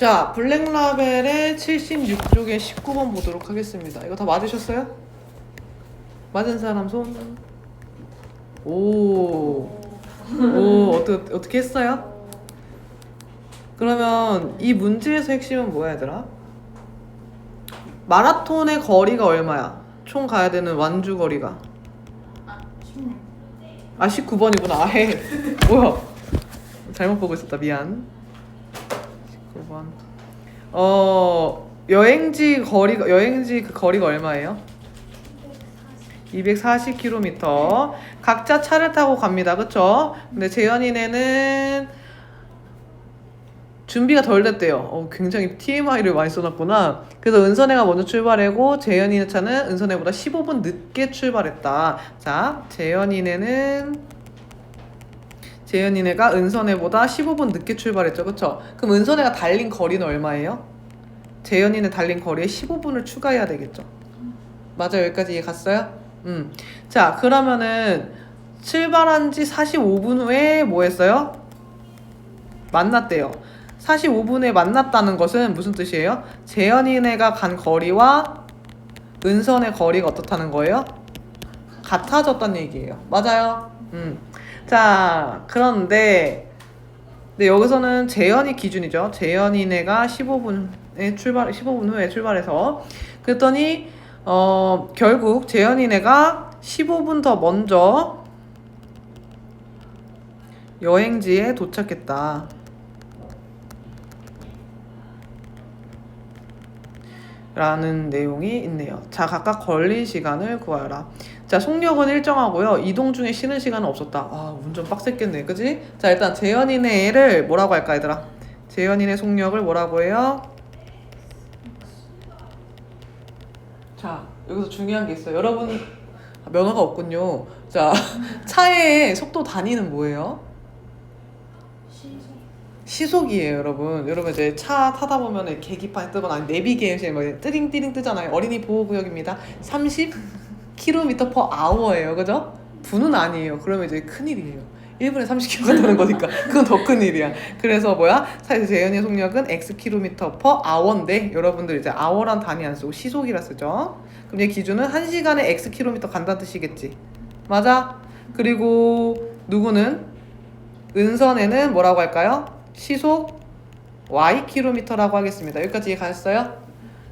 자, 블랙라벨의 76쪽에 19번 보도록 하겠습니다. 이거 다 맞으셨어요? 맞은 사람 손. 오, 어떻게 했어요? 그러면 이 문제에서 핵심은 뭐야, 얘들아? 마라톤의 거리가 얼마야? 총 가야 되는 완주 거리가. 19번이구나. 아해. 뭐야? 잘못 보고 있었다. 미안. 19번. 여행지 그 거리가 얼마예요? 240km. 각자 차를 타고 갑니다. 그쵸? 근데 재현이네는 준비가 덜 됐대요. 굉장히 TMI를 많이 써놨구나. 그래서 은선이가 먼저 출발하고 재현이네 차는 은선이보다 15분 늦게 출발했다. 자, 재현이네가 은선이보다 15분 늦게 출발했죠. 그쵸? 그럼 은선이가 달린 거리는 얼마예요? 재현이네 달린 거리에 15분을 추가해야 되겠죠. 맞아, 여기까지 이해 갔어요? 자, 그러면은 출발한 지 45분 후에 뭐 했어요? 만났대요. 45분에 만났다는 것은 무슨 뜻이에요? 재현이네가 간 거리와 은선의 거리가 어떻다는 거예요? 같아졌다는 얘기예요. 맞아요? 자, 그런데 여기서는 재현이 기준이죠. 재현이네가 15분 후에 출발해서 그랬더니 결국 재현이네가 15분 더 먼저 여행지에 도착했다. 라는 내용이 있네요. 자, 각각 걸린 시간을 구하라. 자, 속력은 일정하고요. 이동 중에 쉬는 시간은 없었다. 아, 운전 빡셌겠네. 그지? 자, 일단 재현이네를 뭐라고 할까, 얘들아? 재현이네 속력을 뭐라고 해요? 자, 여기서 중요한 게 있어요. 여러분, 면허가 없군요. 자, 차의 속도 단위는 뭐예요? 시속이에요, 여러분. 여러분 이제 차 타다 보면 계기판 뜨거나 아니 내비게이션 뭐 띠링띠링 뜨잖아요. 어린이 보호구역입니다. 30km/h예요, 그죠? 분은 아니에요. 그러면 이제 큰일이에요. 1분에 30km가 도는 거니까 그건 더 큰일이야. 그래서 뭐야? 사실 재현이의 속력은 x km/h인데 여러분들 이제 hour란 단위 안 쓰고 시속이라 쓰죠. 그럼 얘 기준은 1시간에 x km 간다는 뜻이겠지. 맞아? 그리고 누구는? 은선에는 뭐라고 할까요? 시속 y km라고 하겠습니다. 여기까지 이해 가셨어요?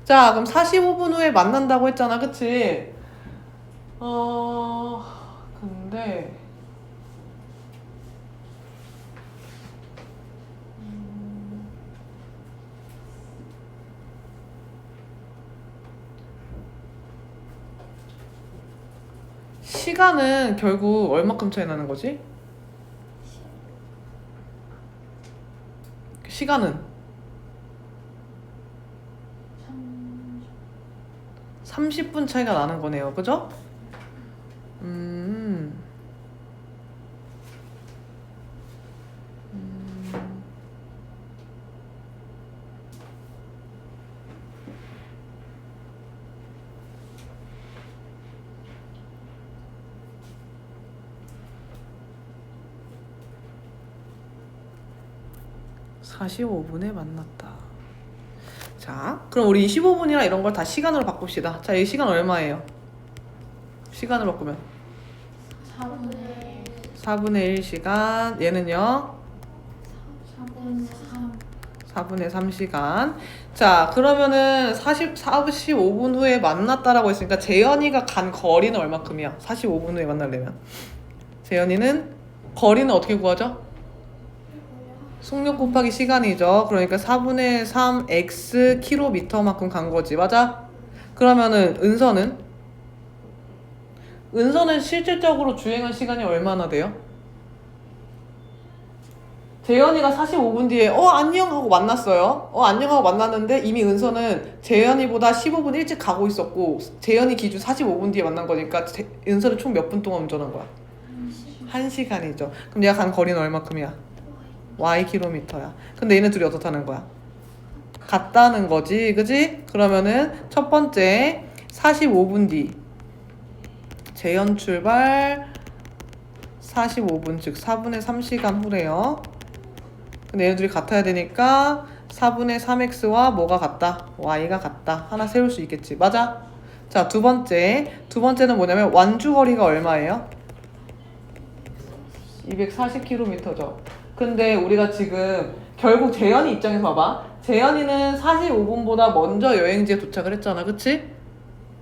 자, 그럼 45분 후에 만난다고 했잖아. 그치? 근데 시간은 결국 얼마큼 차이 나는 거지? 시간은 30분 차이가 나는 거네요. 그죠? 45분에 만났다. 자, 그럼 우리 15분이나 이런 걸 다 시간으로 바꿉시다. 자, 이 시간 얼마예요? 시간으로 바꾸면 4분의 1시간. 얘는요? 4분의 3시간. 자, 그러면은 45분 후에 만났다라고 했으니까 재현이가 간 거리는 얼마큼이야? 45분 후에 만나려면 재현이는 거리는 어떻게 구하죠? 속력 곱하기 시간이죠. 그러니까 4분의 3 x km만큼 간 거지. 맞아? 그러면은 은선은 실질적으로 주행한 시간이 얼마나 돼요? 재현이가 45분 뒤에 안녕 하고 만났어요. 안녕 하고 만났는데 이미 은선은 재현이보다 15분 일찍 가고 있었고 재현이 기준 45분 뒤에 만난 거니까 은선은 총 몇 분 동안 운전한 거야? 1시간이죠. 그럼 얘가 간 거리는 얼마큼이야? y km야. 근데 얘네 둘이 어떻다는 거야? 같다는 거지. 그지? 그러면은 첫 번째 45분 뒤 재현 출발 45분 즉 4분의 3시간 후래요. 근데 얘네들이 같아야 되니까 4분의 3x와 뭐가 같다? y가 같다. 하나 세울 수 있겠지. 맞아? 자, 두 번째는 뭐냐면 완주거리가 얼마예요? 240km죠. 근데 우리가 지금 결국 재현이 입장에서 봐봐. 재현이는 45분보다 먼저 여행지에 도착을 했잖아. 그치?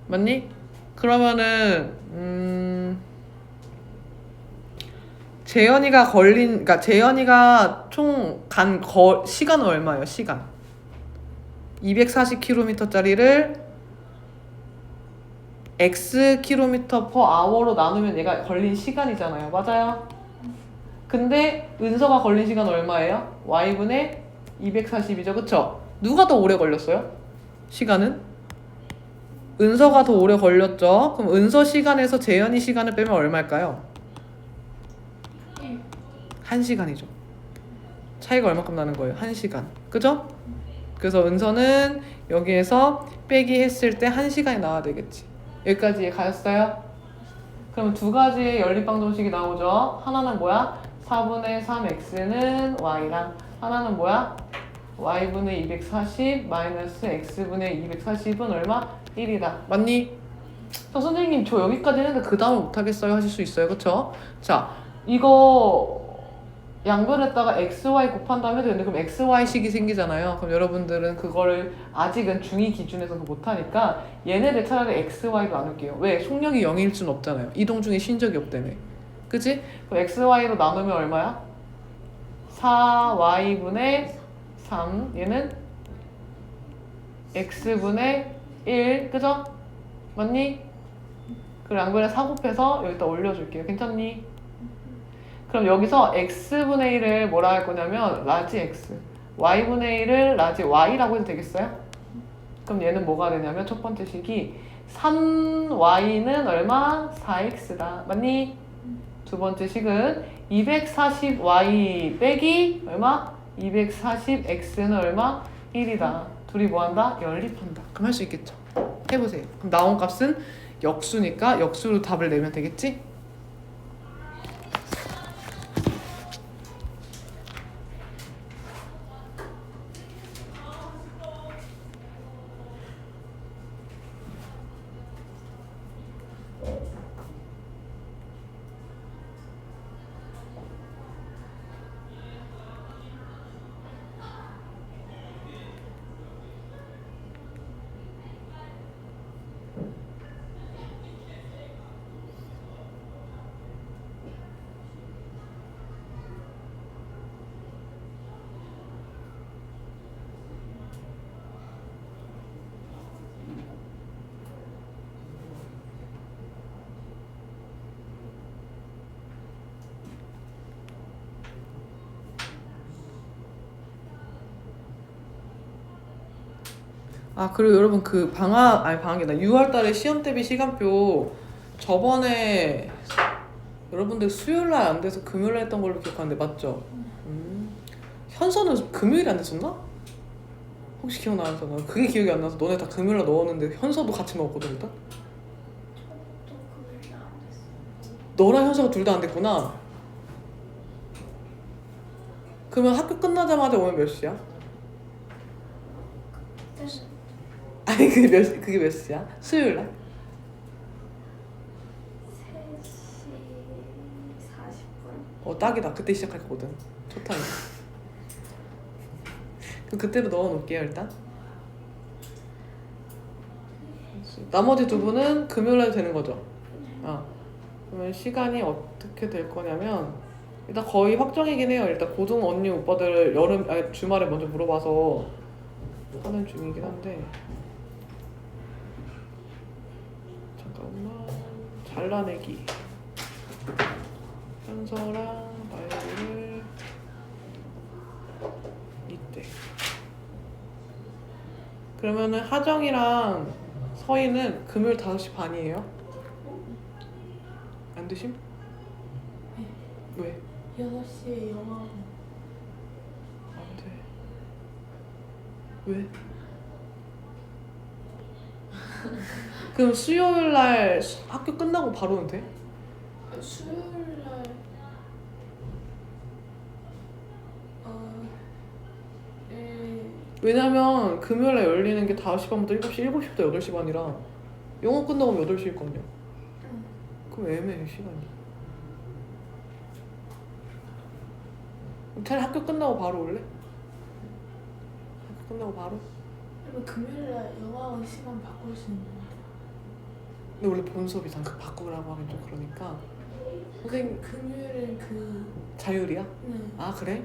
맞니? 그러면은 그러니까 재현이가 총 간 시간은 얼마예요? 시간 240km짜리를 x km per hour로 나누면 얘가 걸린 시간이잖아요. 맞아요? 근데 은서가 걸린 시간 얼마예요? y분의 240이죠. 그쵸? 누가 더 오래 걸렸어요? 시간은? 은서가 더 오래 걸렸죠. 그럼 은서 시간에서 재현이 시간을 빼면 얼마일까요? 1시간이죠. 차이가 얼마큼 나는 거예요? 1시간. 그죠? 그래서 은서는 여기에서 빼기 했을 때 1시간이 나와야 되겠지. 여기까지 가셨어요? 그럼 두 가지의 연립방정식이 나오죠. 하나는 뭐야? 4분의 3x는 y랑 하나는 뭐야? y분의 240 마이너스 x분의 240은 얼마? 1이다. 맞니? 선생님 저 여기까지 했는데 그 다음을 못하겠어요 하실 수 있어요. 그쵸? 자, 이거 양변에다가 xy 곱한 다음에 해도 되는데 그럼 xy식이 생기잖아요. 그럼 여러분들은 그거를 아직은 중2 기준에서 못하니까 얘네들 차라리 xy로 나눌게요. 왜? 속력이 0일 순 없잖아요. 이동 중에 쉰 적이 없다며. 그치? 그럼 xy로 나누면 얼마야? 4y분의 3 얘는 x분의 1 그죠? 맞니? 그리고 양변에 4 곱해서 여기다 올려줄게요. 괜찮니? 그럼 여기서 x분의 1을 뭐라 할 거냐면 라지 x y분의 1을 라지 y라고 해도 되겠어요? 그럼 얘는 뭐가 되냐면 첫 번째 식이 3y는 얼마? 4x다. 맞니? 두 번째 식은 240y 빼기 얼마? 240x는 얼마? 1이다. 둘이 뭐한다? 연립한다. 그럼 할 수 있겠죠? 해보세요. 그럼 나온 값은 역수니까 역수로 답을 내면 되겠지? 아, 그리고 여러분 그 방학이 아니라 6월달에 시험 대비 시간표 저번에 여러분들 수요일날 안 돼서 금요일날 했던 걸로 기억하는데 맞죠? 현서는 금요일에 안 됐었나? 혹시 기억나는 사람? 그게 기억이 안 나서 너네 다 금요일날 넣었는데 현서도 같이 넣었거든 일단? 너랑 현서가 둘 다 안 됐구나. 그러면 학교 끝나자마자 오면 몇 시야? 아니 그게 몇 시야? 수요일날? 3시 40분? 딱이다. 그때 시작할 거거든. 좋다. 그럼 그때로 넣어놓을게요 일단. 나머지 두 분은 금요일날 되는 거죠? 그러면 시간이 어떻게 될 거냐면 일단 거의 확정이긴 해요. 일단 고등 언니 오빠들 주말에 먼저 물어봐서 하는 중이긴 한데 잠깐만. 잘라내기 현서랑 나연이를 이때 그러면은 하정이랑 서희는 금요일 5시 반이에요? 안 되심? 왜? 6시에 영화 안 돼. 왜? 그럼 수요일 날 학교 끝나고 바로는 돼? 수요일날 왜냐면 금요일에 열리는 게 5시 반부터 7시, 7시부터 8시 반이라 영어 끝나고 8시일거든요. 그럼 애매해 시간이. 차라리 학교 끝나고 바로 올래? 학교 끝나고 바로? 그리고 금요일날 영어 시간 바꿀 수 있는 거 근데 원래 본 수업 이상 바꾸라고 하면 좀 그러니까 선생님 금요일은 자율이야? 네. 아 그래?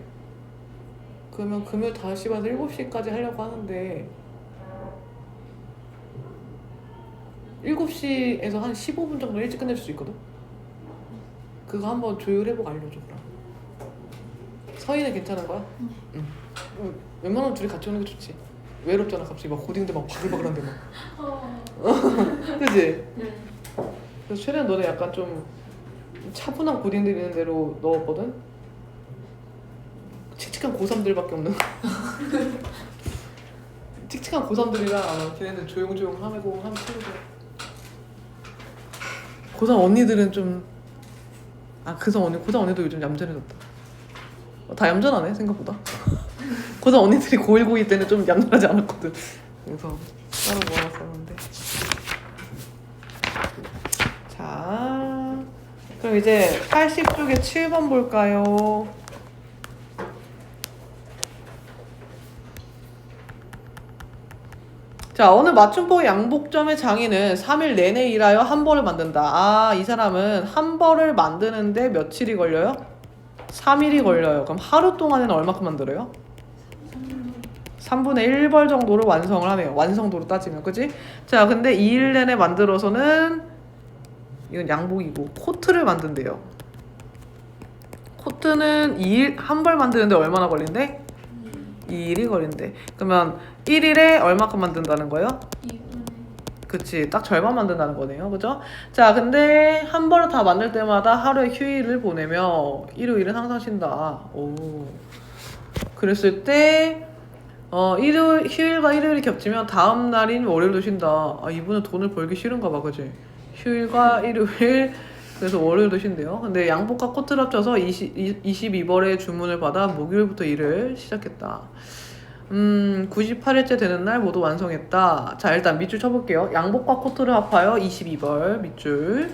그러면 금요일 5시 반에서 7시까지 하려고 하는데 7시에서 한 15분 정도 일찍 끝낼 수 있거든? 그거 한번 조율해보고 알려줘 그럼. 서희는 괜찮은 거야? 응. 웬만하면 둘이 같이 오는 게 좋지. 외롭잖아 갑자기 막 고딩들 막 바글바글한데 막. 그치? 네. 그래서 최대한 너네 약간 좀 차분한 고딩들 있는 데로 넣었거든? 칙칙한 고3들밖에 없는 칙칙한 고3들이라 아마 걔네들 조용조용 하고 하면 친구들. 고3 언니들은 좀 고3 언니도 요즘 얌전해졌다. 다 얌전하네 생각보다. 고3 언니들이 고1 고2 때는 좀 얌전하지 않았거든. 그래서 따로 모아놨었는데. 자, 그럼 이제 80쪽에 7번 볼까요? 자, 어느 맞춤법 양복점의 장인은 3일 내내 일하여 한 벌을 만든다. 아, 이 사람은 한 벌을 만드는데 며칠이 걸려요? 3일이 걸려요. 그럼 하루 동안에는 얼마큼 만들어요? 3분의 1벌 정도를 완성을 하네요. 완성도로 따지면, 그지? 자, 근데 2일 내내 만들어서는 이건 양복이고 코트를 만든대요. 코트는 2일 한 벌 만드는데 얼마나 걸린대? 2일이 걸린대. 그러면 1일에 얼마큼 만든다는 거예요? 2분의 그치, 딱 절반 만든다는 거네요. 그죠? 자, 근데 한 벌을 다 만들 때마다 하루에 휴일을 보내며 일요일은 항상 쉰다. 오. 그랬을 때 휴일과 일요일이 겹치면 다음 날인 월요일도 쉰다. 아, 이분은 돈을 벌기 싫은가 봐, 그치? 휴일과 일요일, 그래서 월요일도 쉰대요. 근데 양복과 코트를 합쳐서 22벌의 주문을 받아 목요일부터 일을 시작했다. 98일째 되는 날 모두 완성했다. 자, 일단 밑줄 쳐볼게요. 양복과 코트를 합하여 22벌 밑줄.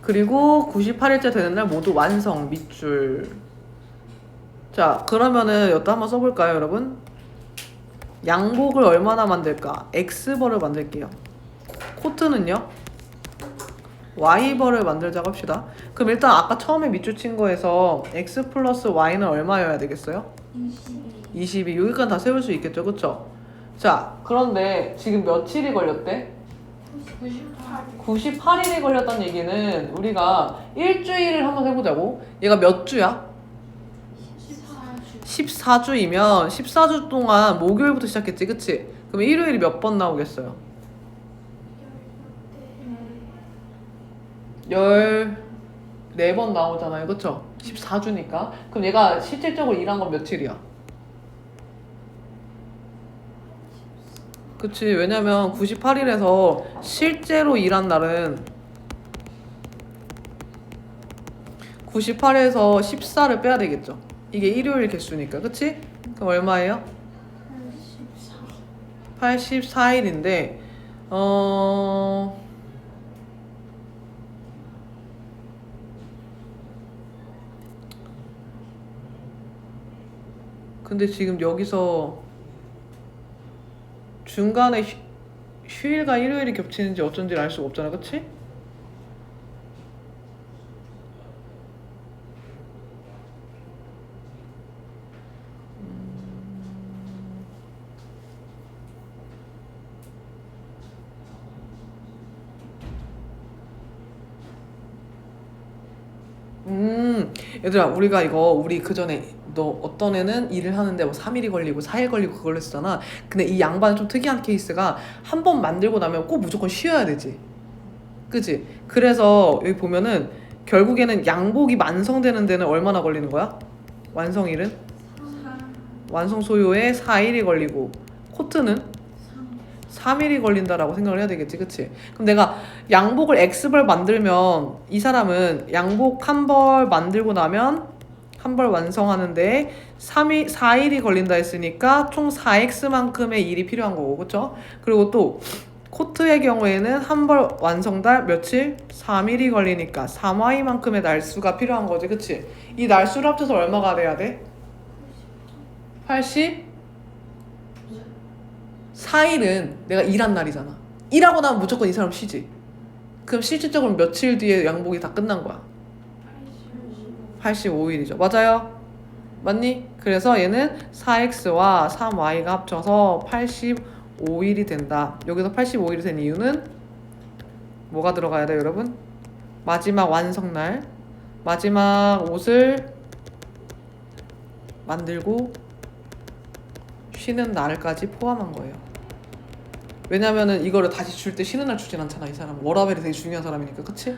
그리고 98일째 되는 날 모두 완성 밑줄. 자, 그러면은 여기다 한번 써볼까요, 여러분? 양복을 얼마나 만들까? X벌을 만들게요. 코트는요? Y벌을 만들자고 합시다. 그럼 일단 아까 처음에 밑줄 친 거에서 X 플러스 Y는 얼마여야 되겠어요? 22. 여기까지 다 세울 수 있겠죠, 그쵸? 자, 그런데 지금 며칠이 걸렸대? 98일이 걸렸다는 얘기는 우리가 일주일을 한번 해보자고. 얘가 몇 주야? 14주이면 14주 동안 목요일부터 시작했지, 그치? 그럼 일요일이 몇 번 나오겠어요? 14번 나오잖아요, 그쵸? 14주니까. 그럼 얘가 실질적으로 일한 건 며칠이야? 그치, 왜냐면 98일에서 실제로 일한 날은 98에서 14를 빼야 되겠죠. 이게 일요일 개수니까, 그치? 그럼 얼마예요? 84일인데 근데 지금 여기서 중간에 휴일과 일요일이 겹치는지 어쩐지 알 수가 없잖아, 그치? 얘들아, 우리 그 전에 너 어떤 애는 일을 하는데 뭐 3일이 걸리고 4일 걸리고 그걸로 했잖아. 근데 이 양반은 좀 특이한 케이스가 한 번 만들고 나면 꼭 무조건 쉬어야 되지. 그치? 그래서 여기 보면은 결국에는 양복이 완성되는 데는 얼마나 걸리는 거야? 완성일은? 완성 소요에 4일이 걸리고 코트는? 3일이 걸린다라고 생각을 해야 되겠지, 그치? 그럼 내가 양복을 X벌 만들면 이 사람은 양복 한 벌 만들고 나면 한 벌 완성하는데 4일이 걸린다 했으니까 총 4x만큼의 일이 필요한 거고, 그쵸? 그리고 또 코트의 경우에는 한 벌 완성달 며칠? 3일이 걸리니까 3y만큼의 날수가 필요한 거지, 그치? 이 날수를 합쳐서 얼마가 돼야 돼? 80? 4일은 내가 일한 날이잖아. 일하고 나면 무조건 이 사람 쉬지. 그럼 실질적으로 며칠 뒤에 양복이 다 끝난 거야? 85일이죠. 맞아요? 맞니? 그래서 얘는 4x와 3y가 합쳐서 85일이 된다. 여기서 85일이 된 이유는 뭐가 들어가야 돼요, 여러분? 마지막 완성날, 마지막 옷을 만들고 쉬는 날까지 포함한 거예요. 왜냐면은 이거를 다시 줄 때 쉬는 날 주진 않잖아, 이 사람은. 워라벨이 되게 중요한 사람이니까, 그치?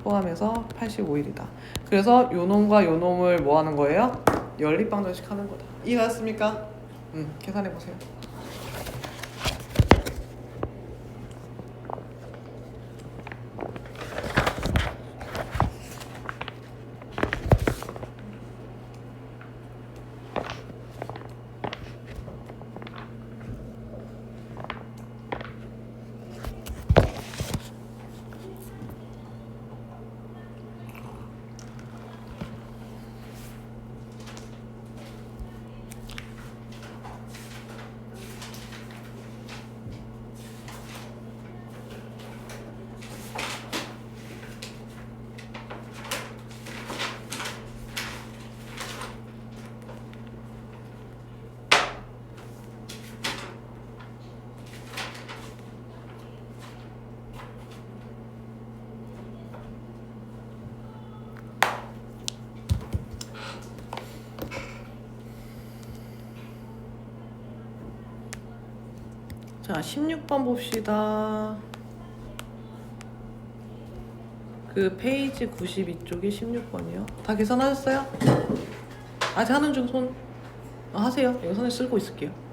포함해서 85일이다. 그래서 요 놈과 요 놈을 뭐 하는 거예요? 연립방정식 하는 거다. 이해갔습니까? 계산해보세요. 자, 16번 봅시다. 그 페이지 92쪽이 16번이요. 다 계산하셨어요? 아직 하는 중 손. 하세요. 이거 손에 쓸고 있을게요.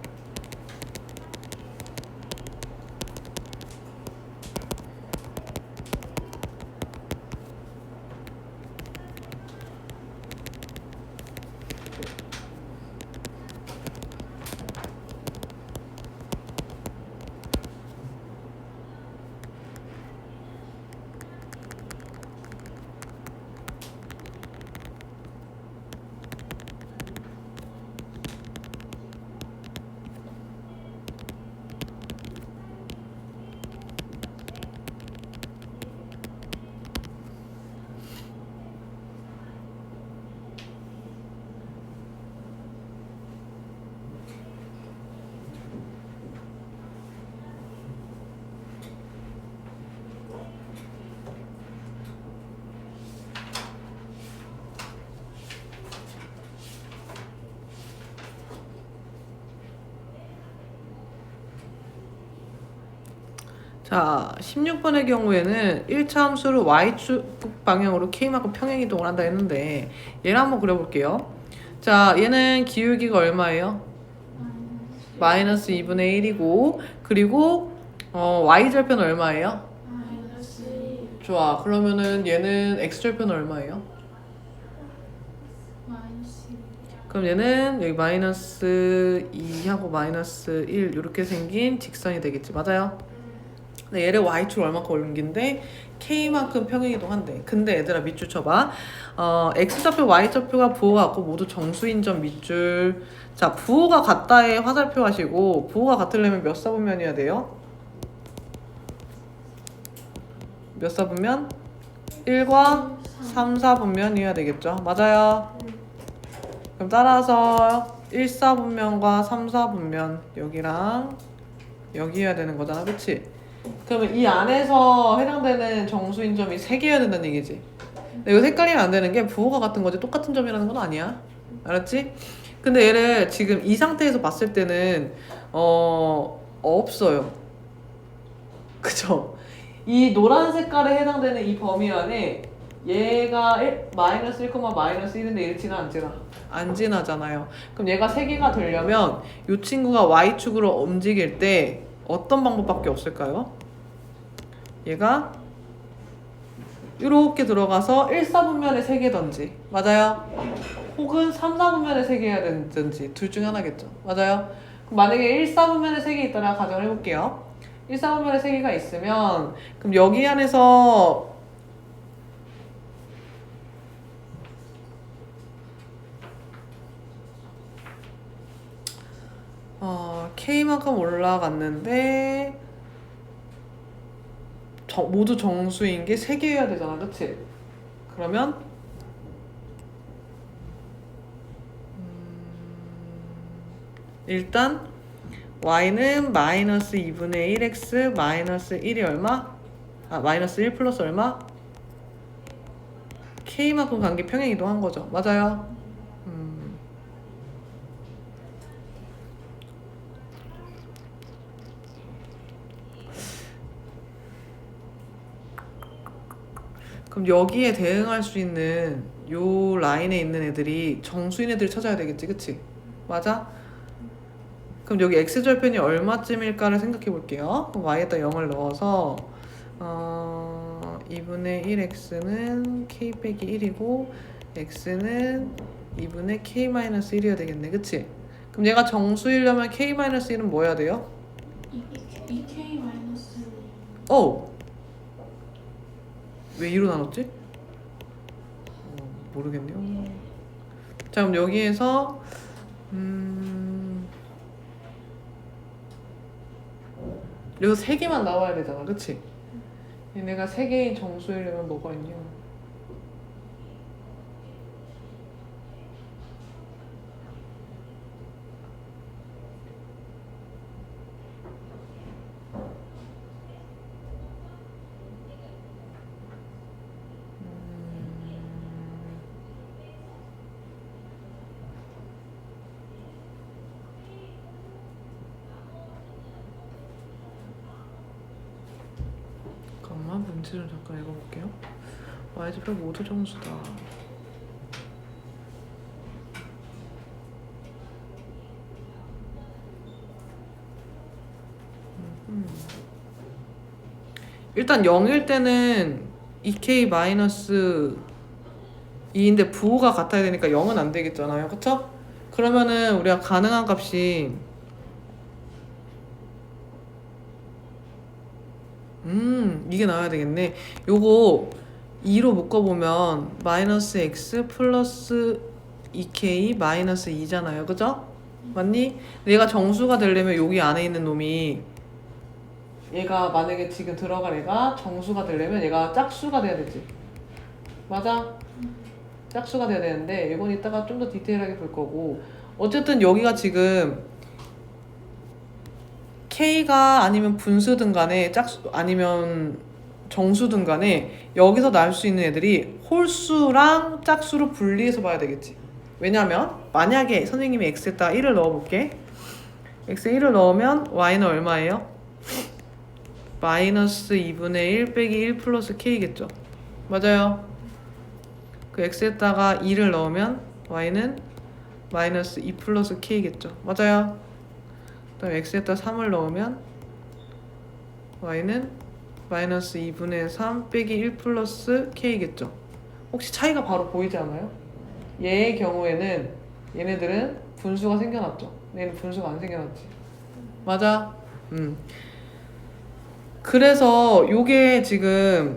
자, 16번의 경우에는 1차 함수를 y축 방향으로 k만큼 평행 이동을 한다 했는데 얘를 한번 그려볼게요. 자, 얘는 기울기가 얼마예요? 마이너스 2분의 1이고, 그리고 y절편은 얼마예요? 마이너스 1. 좋아. 그러면은 얘는 x절편은 얼마예요? 마이너스 1. 그럼 얘는 여기 마이너스 2하고 마이너스 1 이렇게 생긴 직선이 되겠지. 맞아요? 근데 얘를 y축을 얼마큼 옮긴데 k만큼 평행이동한대. 근데 얘들아 밑줄 쳐봐. x좌표 y좌표가 부호가 같고 모두 정수인 점 밑줄. 자, 부호가 같다에 화살표 하시고, 부호가 같으려면 몇 사분면이어야 돼요? 몇 사분면? 1과 3, 4분면이어야 되겠죠. 맞아요? 그럼 따라서 1, 4분면과 3, 4분면 여기랑 여기여야 되는 거잖아, 그치? 그러면 이 안에서 해당되는 정수인 점이 3개여야 된다는 얘기지. 근데 이거 헷갈리면 안 되는 게 부호가 같은 거지 똑같은 점이라는 건 아니야. 알았지? 근데 얘를 지금 이 상태에서 봤을 때는 없어요. 그쵸? 이 노란 색깔에 해당되는 이 범위 안에 얘가 마이너스 1, 마이너스 1인데 1 지나 안 지나? 안 지나잖아요. 그럼 얘가 3개가 되려면 이 친구가 y축으로 움직일 때 어떤 방법밖에 없을까요? 얘가 이렇게 들어가서 1, 4분면에 3개든지 맞아요? 혹은 3, 4분면에 3개 해야 되든지 둘 중에 하나겠죠. 맞아요? 그럼 만약에 1, 4분면에 3개 있다라 가정을 해볼게요. 1, 4분면에 3개가 있으면 그럼 여기 안에서 K만큼 올라갔는데 모두 정수인 게 3개여야 되잖아. 그치? 그러면 일단 y는 마이너스 2분의 1x 마이너스 1이 얼마? 마이너스 1 플러스 얼마? k만큼 간 게 평행이동한 거죠. 맞아요? 그럼 여기에 대응할 수 있는 요 라인에 있는 애들이 정수인 애들 찾아야 되겠지, 그치? 맞아? 그럼 여기 x절편이 얼마쯤일까를 생각해 볼게요. 그럼 y에다 0을 넣어서 2분의 1x는 k 빼기 1이고 x는 2분의 k-1이어야 되겠네, 그치? 그럼 얘가 정수이려면 k-1은 뭐 해야 돼요? 2K 마이너스 왜 2로 나눴지? 모르겠네요. 자, 그럼 여기에서 여기서 3개만 나와야 되잖아, 그치? 얘네가 3개인 정수이려면 뭐가 있냐? 잠깐만, 문제를 잠깐 읽어볼게요. y좌표 모두 정수다. 일단 0일 때는 2k-2인데 부호가 같아야 되니까 0은 안 되겠잖아요. 그쵸? 그러면은 우리가 가능한 값이 이게 나와야 되겠네. 요거 2로 묶어보면 마이너스 x 플러스 2k 마이너스 2잖아요. 그죠? 맞니? 얘가 정수가 되려면 여기 안에 있는 놈이 얘가 만약에 지금 들어갈 애가 정수가 되려면 얘가 짝수가 돼야 되지. 맞아? 짝수가 돼야 되는데 이건 이따가 좀 더 디테일하게 볼 거고 어쨌든 여기가 지금 K가 아니면 분수든 간에 짝수 아니면 정수든 간에 여기서 나올 수 있는 애들이 홀수랑 짝수로 분리해서 봐야 되겠지. 왜냐면 만약에 선생님이 x에다 1을 넣어볼게. x에 1을 넣으면 y는 얼마예요? 마이너스 2분의 1 빼기 1 플러스 k겠죠. 맞아요. 그 x에다가 2를 넣으면 y는 마이너스 2 플러스 k겠죠. 맞아요. 그 다음에 x에다 3을 넣으면 y는 마이너스 2분의 3 빼기 1 플러스 k겠죠. 혹시 차이가 바로 보이지 않아요? 얘의 경우에는 얘네들은 분수가 생겨났죠. 얘는 분수가 안 생겨났지. 맞아? 그래서 요게 지금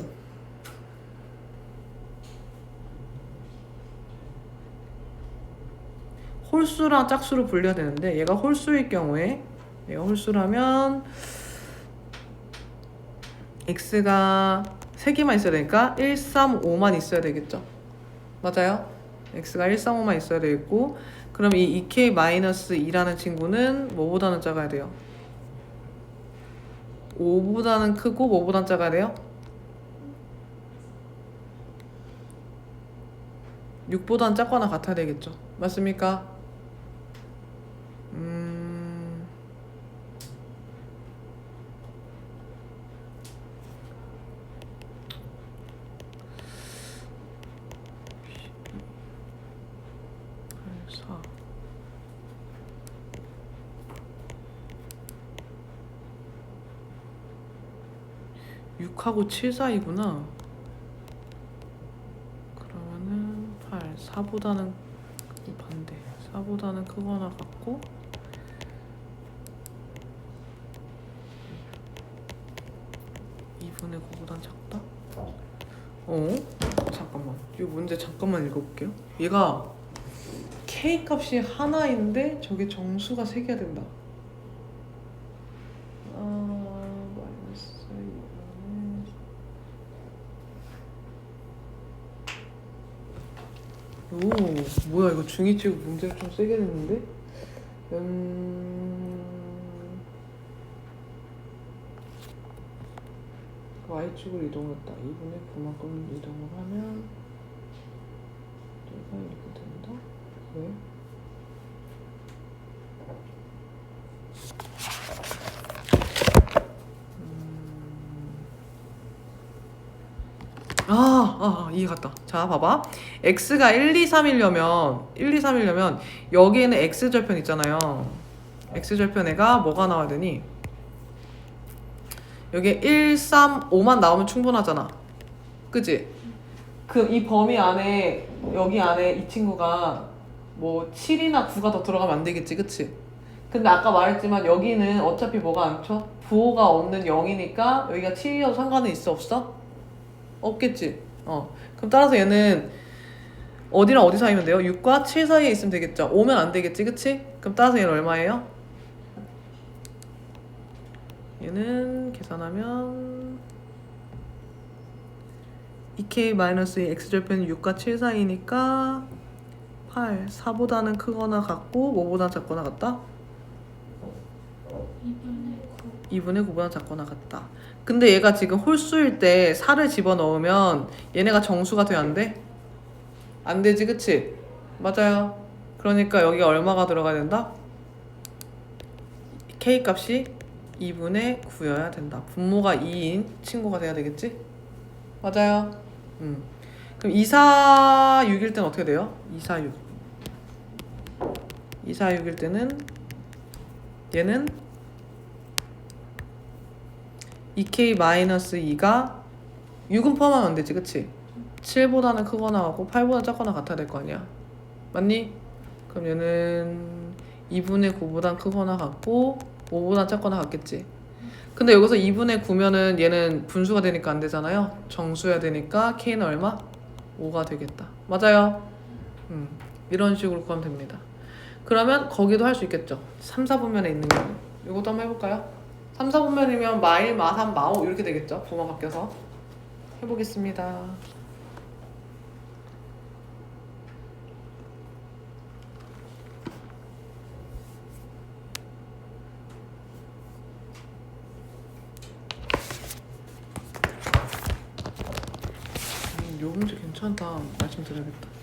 홀수랑 짝수로 분리가 되는데 얘가 홀수일 경우에 얘가 홀수라면 x가 3개만 있어야 되니까 1, 3, 5만 있어야 되겠죠. 맞아요? x가 1, 3, 5만 있어야 되겠고 그럼 이 2k-2라는 친구는 뭐보다는 작아야 돼요? 5보다는 크고 뭐보다는 작아야 돼요? 6보다는 작거나 같아야 되겠죠. 맞습니까? 사. 6하고 7 사이구나. 4보다는 반대. 4보다는 크거나 같고 2분의 9보단 작다? 잠깐만. 이 문제 잠깐만 읽어볼게요. 얘가 K 값이 하나인데 저게 정수가 3개가 된다. 마이너스 2분의 뭐야 이거 중2 치고 문제를 좀 세게 냈는데? Y축으로 이동했다. 2분의 9만큼 이동을 하면 얘가 이렇게 된다? 왜? 이해 갔다. 자, 봐봐. x가 1, 2, 3이려면 여기에는 x절편 있잖아요. x절편애가 뭐가 나와야 되니? 여기에 1, 3, 5만 나오면 충분하잖아. 그치? 이 범위 안에 여기 안에 이 친구가 뭐 7이나 9가 더 들어가면 안 되겠지, 그치? 근데 아까 말했지만 여기는 어차피 뭐가 안 쳐? 부호가 없는 0이니까 여기가 7이어도 상관은 있어, 없어? 없겠지? 그럼 따라서 얘는 어디랑 어디 사이면 돼요? 6과 7 사이에 있으면 되겠죠? 5면 안 되겠지, 그치? 그럼 따라서 얘는 얼마예요? 얘는 계산하면 2k-2 x절편이 6과 7 사이니까 8, 4보다는 크거나 같고 5보다 작거나 같다? 2분의 9보다 작거나 같다. 근데 얘가 지금 홀수일 때 4를 집어넣으면 얘네가 정수가 돼야 안 돼? 안 되지, 그치? 맞아요. 그러니까 여기가 얼마가 들어가야 된다? k 값이 2분의 9여야 된다. 분모가 2인 친구가 돼야 되겠지? 맞아요. 그럼 2, 4, 6일 때는 어떻게 돼요? 2, 4, 6. 2, 4, 6일 때는 얘는 2k-2가 6은 포함하면 안 되지, 그치? 7보다는 크거나 하고 8보다 작거나 같아야 될 거 아니야. 맞니? 그럼 얘는 2분의 9보다 크거나 같고 5보다 작거나 같겠지. 근데 여기서 2분의 9면은 얘는 분수가 되니까 안 되잖아요. 정수여야 되니까 k는 얼마? 5가 되겠다. 맞아요. 이런 식으로 구하면 됩니다. 그러면 거기도 할 수 있겠죠. 3, 4분면에 있는 거. 이것도 한번 해볼까요? 3, 4분면이면 마일, 마, 3, 마, 5 이렇게 되겠죠. 부호가 바뀌어서. 해보겠습니다. 요 문제 괜찮다. 말씀드려야겠다.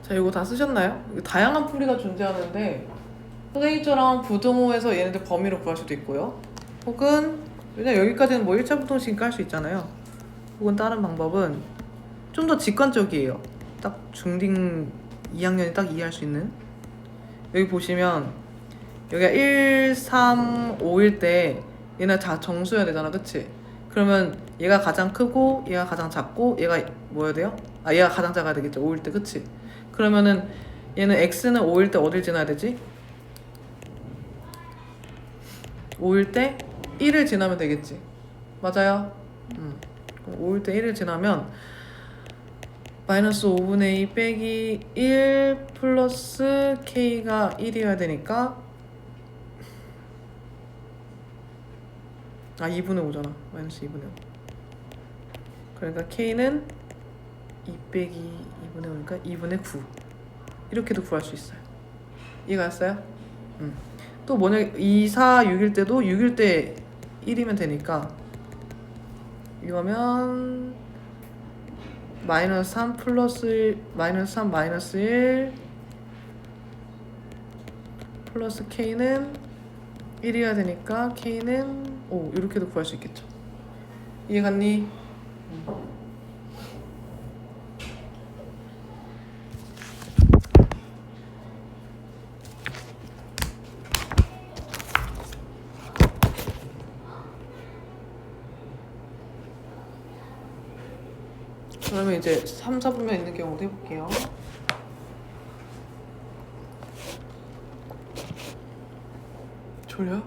자, 이거 다 쓰셨나요? 다양한 풀이가 존재하는데 선생님처럼 부등호에서 얘네들 범위로 구할 수도 있고요. 혹은 왜냐면 여기까지는 뭐 1차 부등식이니까 할 수 있잖아요. 혹은 다른 방법은 좀 더 직관적이에요. 딱 중딩 2학년이 딱 이해할 수 있는. 여기 보시면 여기가 1, 3, 5일 때 얘네 다 정수여야 되잖아, 그치? 그러면 얘가 가장 크고 얘가 가장 작고 얘가 뭐여야 돼요? 얘가 가장 작아야 되겠죠, 5일 때, 그치? 그러면은 얘는 x는 5일 때 어딜 지나야 되지? 5일 때 1을 지나면 되겠지. 맞아요? 5일 때 1일 지나면 마이너스 5분의 2 빼기 1 플러스 k가 1이어야 되니까 2분의 5잖아. 마이너스 2분의 5. 그러니까 k는 2 빼기 2분의 5니까 2분의 9. 이렇게도 구할 수 있어요. 이해가 갔어요? 또 뭐냐, 2, 4, 6일 때도 6일 때 1이면 되니까 이거면 마이너스 3 플러스 1, 마이너스 3 마이너스 1 플러스 k는 1이어야 되니까 k는 5. 이렇게도 구할 수 있겠죠. 이해갔니? 그러면 이제 3, 4분면 있는 경우도 해볼게요. 졸려?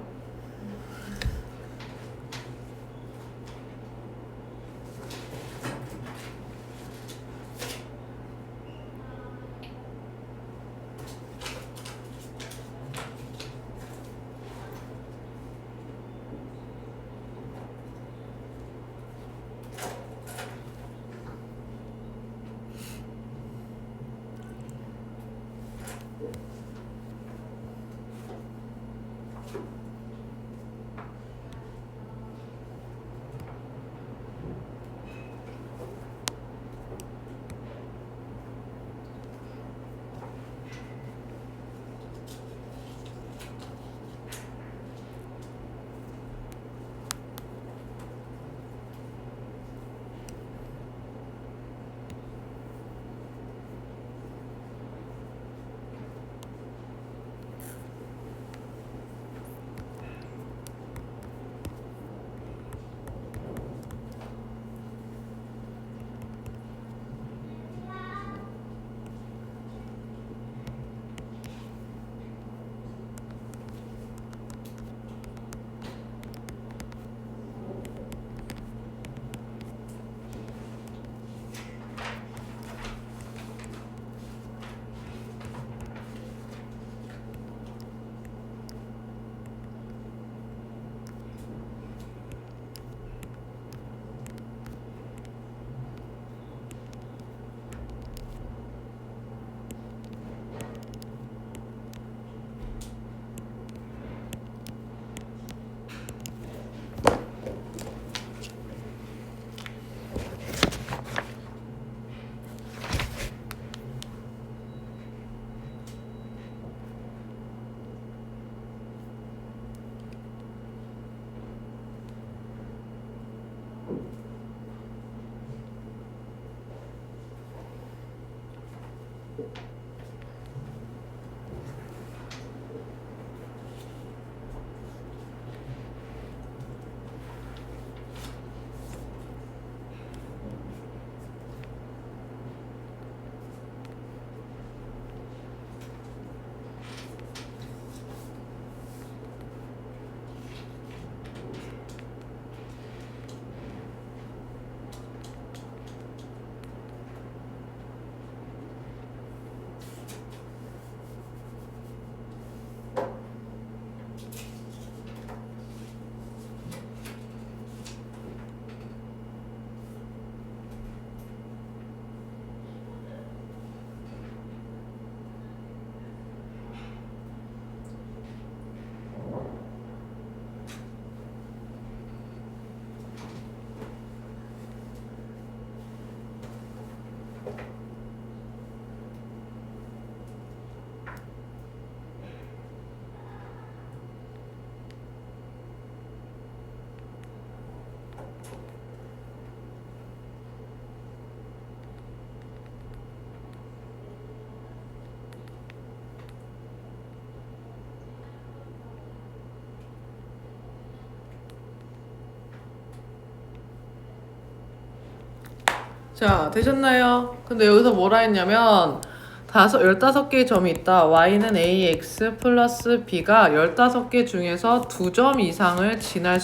자, 되셨나요? 근데 여기서 뭐라 했냐면 15개의 점이 있다. y는 ax 플러스 b가 15개 중에서 2점 이상을 지날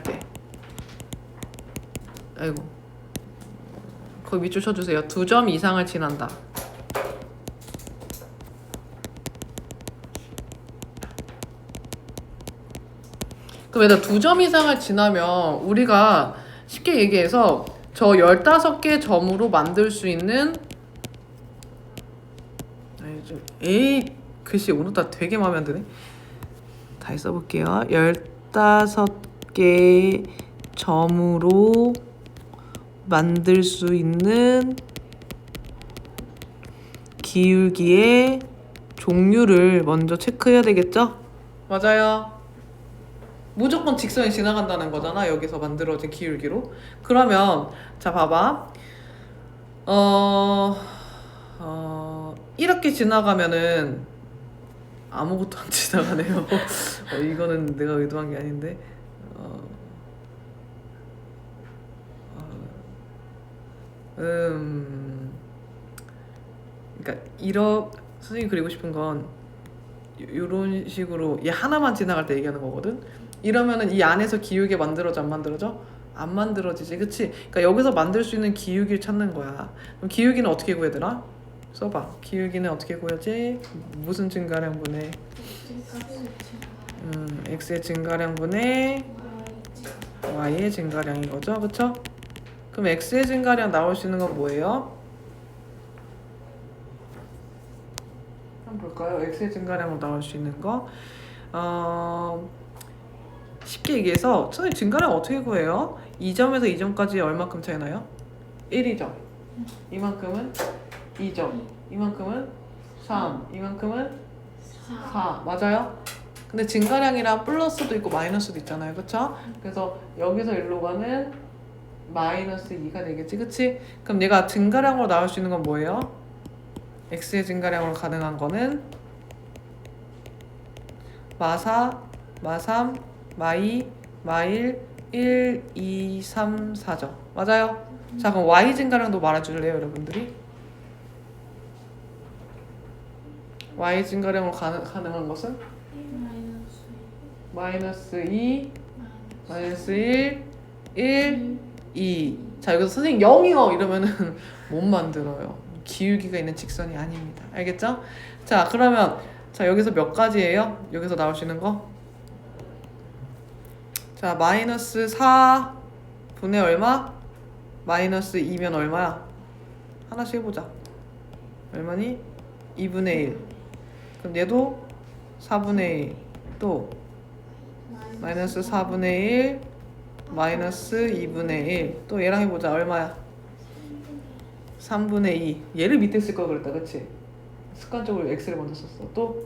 때 아이고 거기 밑줄 쳐주세요. 2점 이상을 지난다. 그럼 얘들아 2점 이상을 지나면 우리가 쉽게 얘기해서 저 15개 점으로 만들 수 있는 에이 글씨 오늘따라 되게 마음에 안 드네. 다시 써볼게요. 15개 점으로 만들 수 있는 기울기의 종류를 먼저 체크해야 되겠죠? 맞아요. 무조건 직선이 지나간다는 거잖아. 여기서 만들어진 기울기로. 그러면 자 봐봐. 이렇게 지나가면은 아무것도 안 지나가네요. 이거는 내가 의도한 게 아닌데. 그러니까 선생님이 그리고 싶은 건 이런 식으로 얘 하나만 지나갈 때 얘기하는 거거든. 이러면은 이 안에서 기울기 만들어져 안 만들어져? 안 만들어지지, 그치? 그러니까 여기서 만들 수 있는 기울기를 찾는 거야. 그럼 기울기는 어떻게 구해더라? 써봐. 기울기는 어떻게 구하지? 무슨 증가량분의 x의 증가량분의 y의 증가량인 거죠, 그쵸? 그럼 x의 증가량 나올 수 있는 건 뭐예요? 한번 볼까요? x의 증가량으로 나올 수 있는 거. 쉽게 얘기해서 선생님 증가량 어떻게 구해요? 2점에서 2점까지 얼마큼 차이 나요? 1이죠. 이만큼은 2점, 이만큼은 3, 이만큼은 4. 맞아요? 근데 증가량이랑 플러스도 있고 마이너스도 있잖아요, 그쵸? 그래서 여기서 일로 가는 마이너스 2가 되겠지, 그치? 그럼 얘가 증가량으로 나올 수 있는 건 뭐예요? x의 증가량으로 가능한 거는 마4, 마3, 마2, 마1, 1, 2, 3, 4죠. 맞아요? 자, 그럼 y 증가량도 말해줄래요, 여러분들이? y 증가량으로 가능한 것은? 마이너스 2, 마이너스 1, 1, 2. 자, 여기서 선생님 0이요 이러면은 못 만들어요. 기울기가 있는 직선이 아닙니다. 알겠죠? 자, 그러면 자, 여기서 몇 가지예요? 여기서 나올 수 있는 거? 자, 마이너스 4분의 얼마? 마이너스 2면 얼마야? 하나씩 해보자. 얼마니? 2분의 1. 그럼 얘도 4분의 1. 또 마이너스 4분의 1 마이너스 2분의 1. 또 얘랑 해보자. 얼마야? 3분의 2. 얘를 밑에 쓸 걸 그랬다, 그치? 습관적으로 x를 먼저 썼어. 또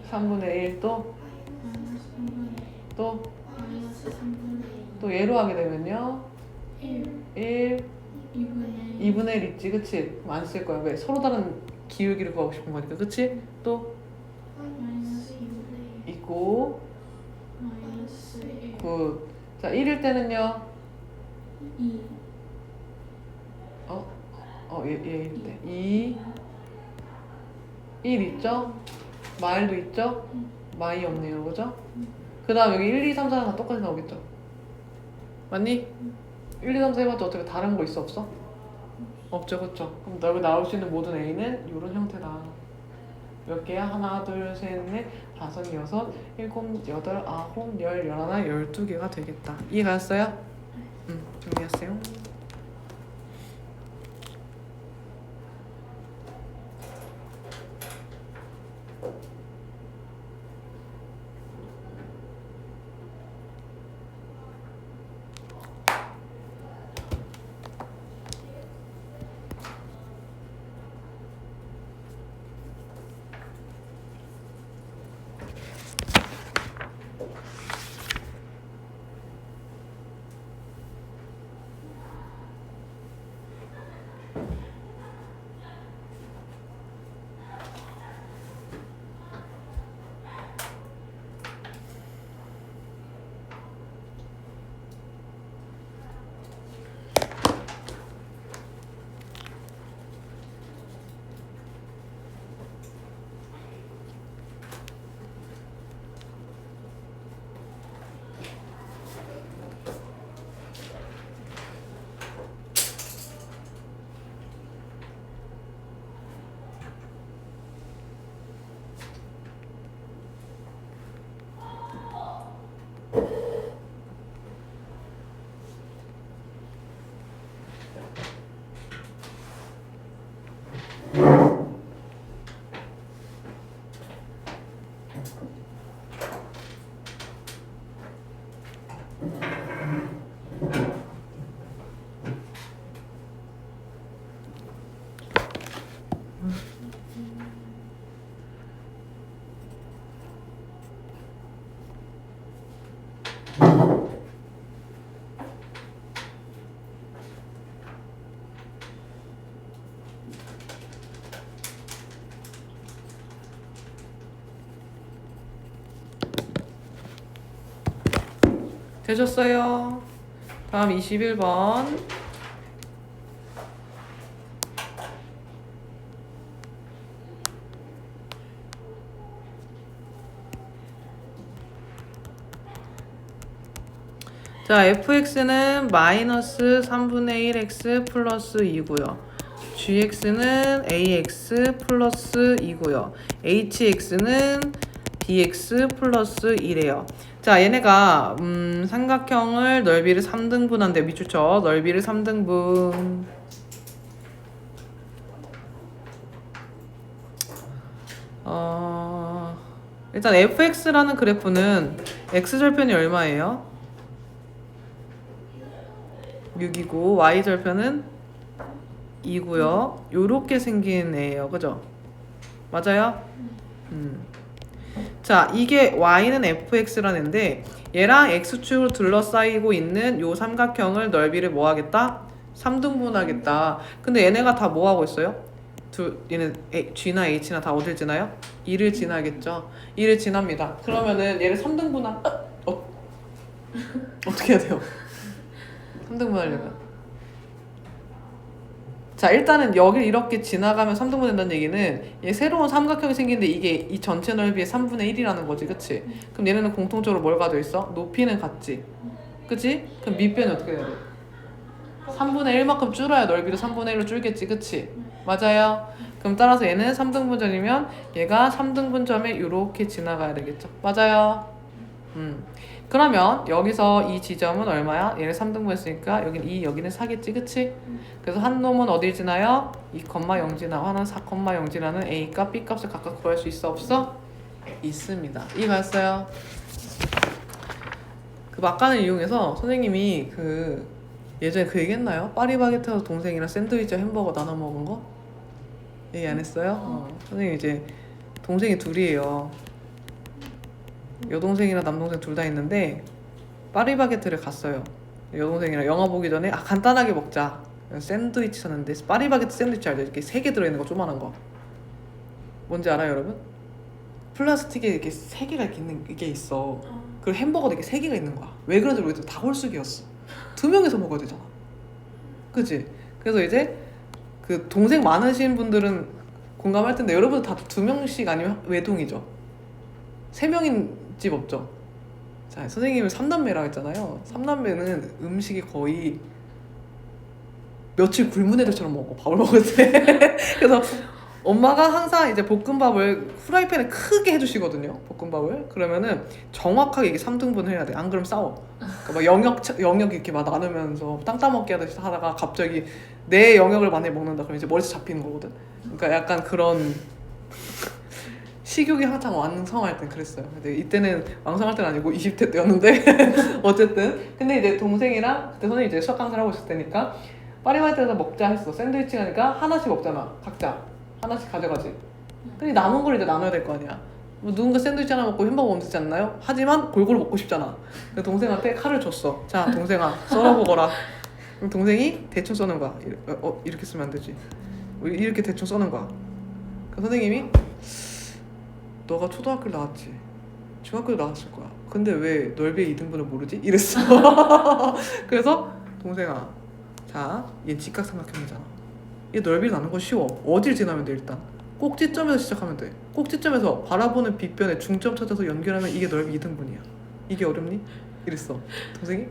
3분의 1. 또 얘로 하게 되면요 1 2분의 1 있지, 그치? 안 쓸 거야. 왜? 서로 다른 기울기를 구하고 싶은 거니까, 그치? 또 있고 굿. 자, 1일 때는요 얘일 때 2 1 있죠? 마일도 있죠? 마이 없네요, 그죠? 그 다음 여기 1, 2, 3, 4가 똑같이 나오겠죠? 맞니? 1, 2, 3, 4 해봤자 어떻게 다른 거 있어, 없어? 없죠, 그쵸? 그럼 여기 나올 수 있는 모든 A는 이런 형태다. 몇 개야? 하나, 둘, 셋, 넷, 다섯, 여섯, 일곱, 여덟, 아홉, 열, 열하나, 12개가 되겠다. 이해가셨어요? 정리하세요. 되셨어요? 다음 21번. 자, fx는 마이너스 3분의 1x 플러스 2고요. gx는 ax 플러스 2고요. hx는 bx 플러스 1이에요. 자, 얘네가 삼각형을 넓이를 3등분한대. 밑줄 쳐. 넓이를 3등분. 일단 fx라는 그래프는 x절편이 얼마예요? 6이고 y절편은 2고요. 요렇게 생긴 애예요. 그죠? 맞아요? 자, 이게 y는 fx라는 애인데 얘랑 x축으로 둘러싸이고 있는 요 삼각형을 넓이를 뭐 하겠다? 3등분 하겠다. 근데 얘네가 다 뭐 하고 있어요? 얘는 g나 h나 다 어딜 지나요? 2를 지나겠죠. 2를 지납니다. 그러면은 얘를 3등분 어떻게 해야 돼요? 3등분 하려면 자, 일단은 여기를 이렇게 지나가면 3등분 된다는 얘기는 얘 새로운 삼각형이 생기는데 이게 이 전체 넓이의 3분의 1이라는 거지. 그치? 그럼 얘네는 공통적으로 뭘 가지고 있어? 높이는 같지? 그치? 그럼 밑변이 어떻게 돼야 돼? 3분의 1만큼 줄어야 넓이도 3분의 1로 줄겠지. 그치? 맞아요? 그럼 따라서 얘는 3등분점이면 얘가 3등분점에 이렇게 지나가야 되겠죠. 맞아요? 그러면 여기서 이 지점은 얼마야? 얘를 3등분 했으니까 여긴 2, 여기는 4겠지. 그치? 그래서 한 놈은 어딜 지나요? 2,0 지나고 하나는 4,0 지나는 A값, B값을 각각 구할 수 있어? 없어? 있습니다. 이해갔어요? 그 막간을 이용해서 선생님이 예전에 그 얘기했나요? 파리바게트에서 동생이랑 샌드위치와 햄버거 나눠 먹은 거? 얘기 안 했어요? 선생님 이제 동생이 둘이에요. 여동생이랑 남동생 둘 다 있는데 파리바게트를 갔어요. 여동생이랑 영화 보기 전에 간단하게 먹자. 샌드위치 샀는데 파리바게트 샌드위치 알죠? 이렇게 3개 들어있는 거 조그만한 거. 뭔지 알아요, 여러분? 플라스틱에 이렇게 3개가 이렇게 있는 게 있어. 그리고 햄버거도 이렇게 3개가 있는 거야. 왜 그런지 모르겠어. 다 홀수기였어. 2명이서 먹어야 되잖아. 그치? 그래서 이제 그 동생 많으신 분들은 공감할 텐데 여러분 다 2명씩 아니면 외동이죠. 3명인 집 없죠. 자, 선생님은 3남매라고 했잖아요. 3남매는 음식이 거의 며칠 굶은 애들처럼 먹어. 밥을 먹을 때. 그래서 엄마가 항상 이제 볶음밥을 후라이팬에 크게 해주시거든요. 볶음밥을. 그러면은 정확하게 이게 3등분을 해야 돼. 안 그러면 싸워. 그러니까 막 영역 이렇게 막 나누면서 땅 따먹기 하듯이 하다가 갑자기 내 영역을 만약에 먹는다 그러면 이제 머리채 잡히는 거거든. 그러니까 약간 그런 식욕이 한창 왕성할 땐 그랬어요. 근데 이때는 왕성할 때는 아니고 20대 때였는데 어쨌든 근데 이제 동생이랑 그때 선생님이 이제 수학 강사를 하고 있을 때니까 파리바게트에서 먹자 했어. 샌드위치 가니까 하나씩 먹잖아. 각자 하나씩 가져가지. 근데 남은 걸 이제 나눠야 될 거 아니야. 뭐 누군가 샌드위치 하나 먹고 햄버거 먹지 않나요? 하지만 골고루 먹고 싶잖아. 그래서 동생한테 칼을 줬어. 자, 동생아 썰어보거라. 그럼 동생이 대충 써는 거야. 이렇게 쓰면 안 되지. 이렇게 대충 써는 거야. 그 선생님이 너가 초등학교를 나왔지. 중학교를 나왔을 거야. 근데 왜 넓이의 2등분을 모르지? 이랬어. 그래서 동생아, 자, 얘 직각삼각형이잖아. 얘 넓이를 나눈 거 쉬워. 어딜 지나면 돼 일단. 꼭지점에서 시작하면 돼. 꼭지점에서 바라보는 빗변에 중점 찾아서 연결하면 이게 넓이 2등분이야. 이게 어렵니? 이랬어. 동생이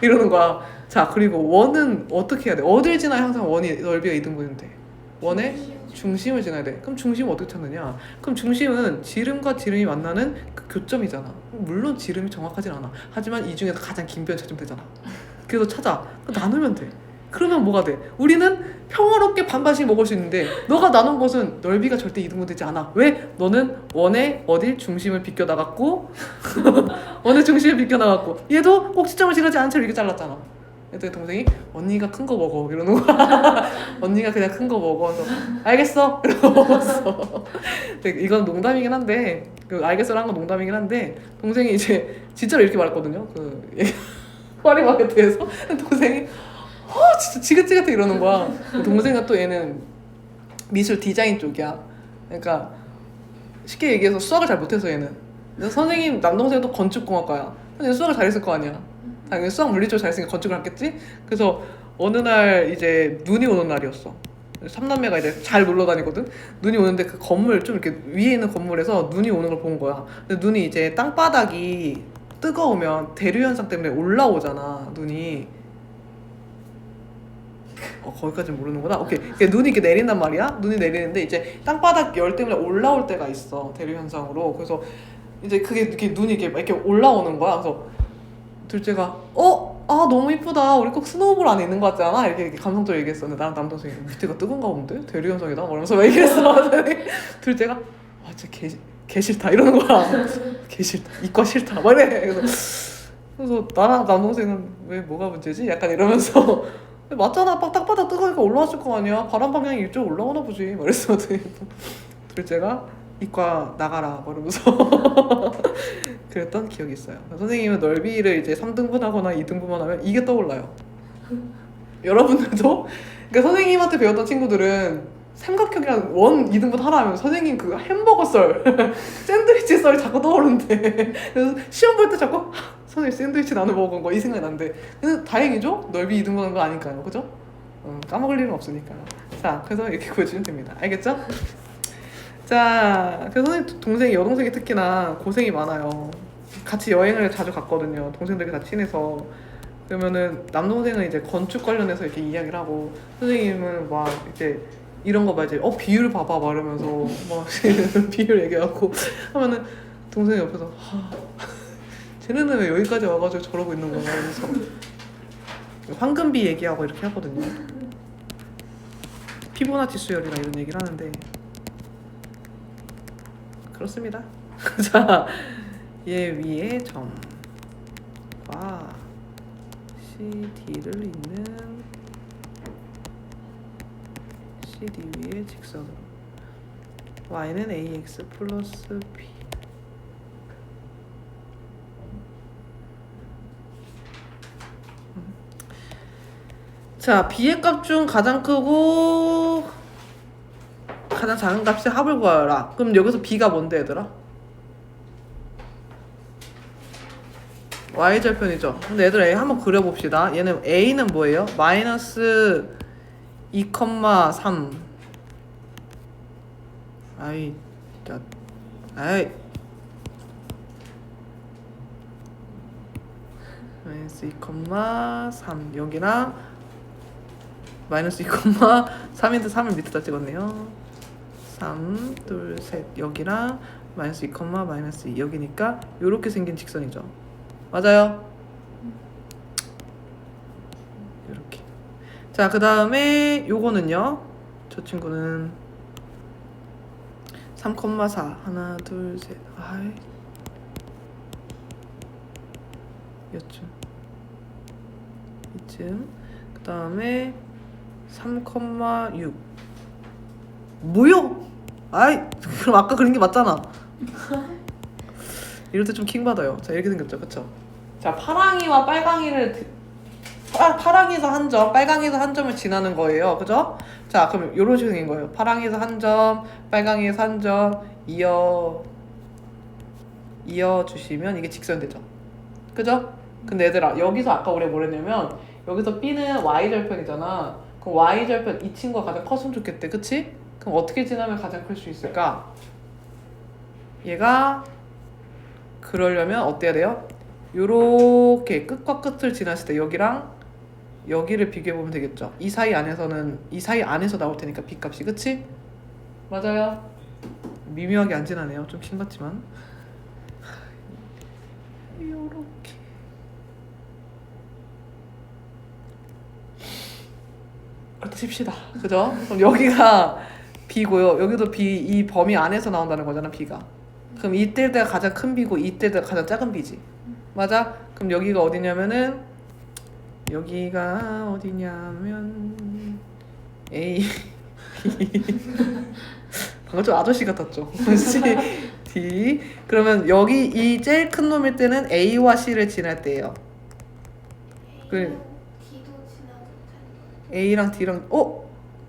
이러는 거야. 자, 그리고 원은 어떻게 해야 돼? 어딜 지나야 항상 원이 넓이가 2등분인데 원의 중심을 지나야 돼. 그럼 중심을 어떻게 찾느냐? 그럼 중심은 지름과 지름이 만나는 그 교점이잖아. 물론 지름이 정확하진 않아. 하지만 이 중에서 가장 긴 변 찾으면 되잖아. 그래서 찾아. 나누면 돼. 그러면 뭐가 돼? 우리는 평화롭게 반반씩 먹을 수 있는데 너가 나눈 것은 넓이가 절대 이등분되지 않아. 왜? 너는 원의 어딜 중심을 비껴나갔고 원의 중심을 비껴나갔고 얘도 꼭지점을 지나지 않은 채로 이렇게 잘랐잖아. 그랬더니 동생이 언니가 큰 거 먹어 이러는 거야. 언니가 그냥 큰 거 먹어. 그래서 알겠어 이러고 먹었어. 근데 이건 농담이긴 한데 그 알겠어라는 건 농담이긴 한데 동생이 이제 진짜로 이렇게 말했거든요. 그 파리바게트에서 동생이 진짜 지긋지긋해 이러는 거야. 동생은 또 얘는 미술 디자인 쪽이야. 그러니까 쉽게 얘기해서 수학을 잘 못해서 얘는. 그래서 선생님 남동생도 건축공학과야. 근데 수학을 잘했을 거 아니야. 당연히 수학 물리 쪽 잘했으니까 건축을 했겠지. 그래서 어느 날 이제 눈이 오는 날이었어. 삼남매가 이제 잘 놀러 다니거든. 눈이 오는데 그 건물 좀 이렇게 위에 있는 건물에서 눈이 오는 걸 본 거야. 근데 눈이 이제 땅바닥이 뜨거우면 대류 현상 때문에 올라오잖아. 눈이. 거기까지 모르는구나. 오케이. 그러니까 눈이 이렇게 내린단 말이야. 눈이 내리는데 이제 땅바닥 열 때문에 올라올 때가 있어. 대류 현상으로. 그래서 이제 그게 이렇게 눈이 이렇게 올라오는 거야. 그래서 둘째가 너무 이쁘다. 우리 꼭 스노우볼 안에 있는 거 같지 않아? 이렇게 감성적으로 얘기했었는데 나랑 남동생이 밑에가 뜨거운가 본데? 대류 현상이다. 이러면서 막 얘기했어. 둘째가 진짜 개 싫다 이러는 거야. 개 싫다. 이과 싫다. 막 이래. 그래서 나랑 남동생은 왜 뭐가 문제지? 약간 이러면서 맞잖아. 땅바닥 뜨거우니까 올라왔을 거 아니야. 바람 방향이 이쪽 올라오나 보지. 말했어. 둘째가 이과 나가라. 이러면서 그랬던 기억이 있어요. 선생님은 넓이를 이제 3등분하거나 2등분만 하면 이게 떠올라요. 여러분들도 그러니까 선생님한테 배웠던 친구들은 삼각형이랑 원 2등분 하라 하면 선생님 그 햄버거 썰 샌드위치 썰이 자꾸 떠오른대. 그래서 시험 볼 때 자꾸 선생님 샌드위치 나눠 먹은 거 이 생각이 난대. 근데 다행이죠? 넓이 2등분 한 거 아니까요. 그죠? 까먹을 일은 없으니까. 자, 그래서 이렇게 구해주시면 됩니다. 알겠죠? 자, 그래서 선생님 동생이 여동생이 특히나 고생이 많아요. 같이 여행을 자주 갔거든요. 동생들이 다 친해서. 그러면은 남동생은 이제 건축 관련해서 이렇게 이야기를 하고 선생님은 막 이제 이런 거 봐 이제 비율 봐봐 막 이러면서 막 비율 얘기하고 하면은 동생이 옆에서 쟤네는 왜 여기까지 와가지고 저러고 있는 거야 이러면서 황금비 얘기하고 이렇게 하거든요. 피보나치 수열이나 이런 얘기를 하는데 그렇습니다. 자, 얘 위에 점과 CD를 잇는 CD 위에 직선으로 Y는 AX 플러스 B. 자, B의 값 중 가장 크고 가장 작은 값의 합을 구하라. 그럼 여기서 B가 뭔데 얘들아? Y절편이죠. 근데 얘들아 A 한번 그려봅시다. 얘는 A는 뭐예요? 마이너스 2,3 아이 마이너스 2,3 여기랑 마이너스 2,3인데 3을 밑에다 찍었네요. 3, 2, 셋 여기랑 마이너스 2, 마이너스 2 여기니까 요렇게 생긴 직선이죠. 맞아요? 요렇게. 자, 그 다음에 요거는요. 저 친구는 3,4 하나 둘 셋 요쯤 이쯤. 그 다음에 3,6 뭐요? 그럼 아까 그린 게 맞잖아. 이럴 때 좀 킹받아요. 자, 이렇게 생겼죠, 그쵸? 자, 파랑이와 빨강이를 파랑이에서 한 점, 빨강이에서 한 점을 지나는 거예요, 그죠? 자, 그럼 이런 식으로 생긴 거예요. 파랑이에서 한 점, 빨강이에서 한 점 이어 주시면 이게 직선 되죠, 그죠? 근데 얘들아, 여기서 아까 우리가 뭐랬냐면 여기서 B는 Y절편이잖아. 그럼 Y절편 이 친구가 가장 컸으면 좋겠대, 그치? 그럼 어떻게 지나면 가장 클 수 있을까? 얘가 그러려면 어때야 돼요? 요렇게 끝과 끝을 지났을 때 여기랑 여기를 비교해보면 되겠죠. 이 사이 안에서 나올 테니까 B값이, 그치? 맞아요. 미묘하게 안 지나네요. 좀 킹받지만 요렇게 그렇다 칩시다. 그죠? 그럼 여기가 B고요. 여기도 B, 이 범위 안에서 나온다는 거잖아, B가. 그럼 이때일 때가 가장 큰 B고 이때일 때가 가장 작은 B지. 맞아? 그럼 여기가 어디냐면은 여기가 어디냐면 A 방금 좀 아저씨 같았죠? C, D. 그러면 여기 이 제일 큰 놈일 때는 A와 C를 지날 때예요. 그래. D도 지나도 되는 A랑 D랑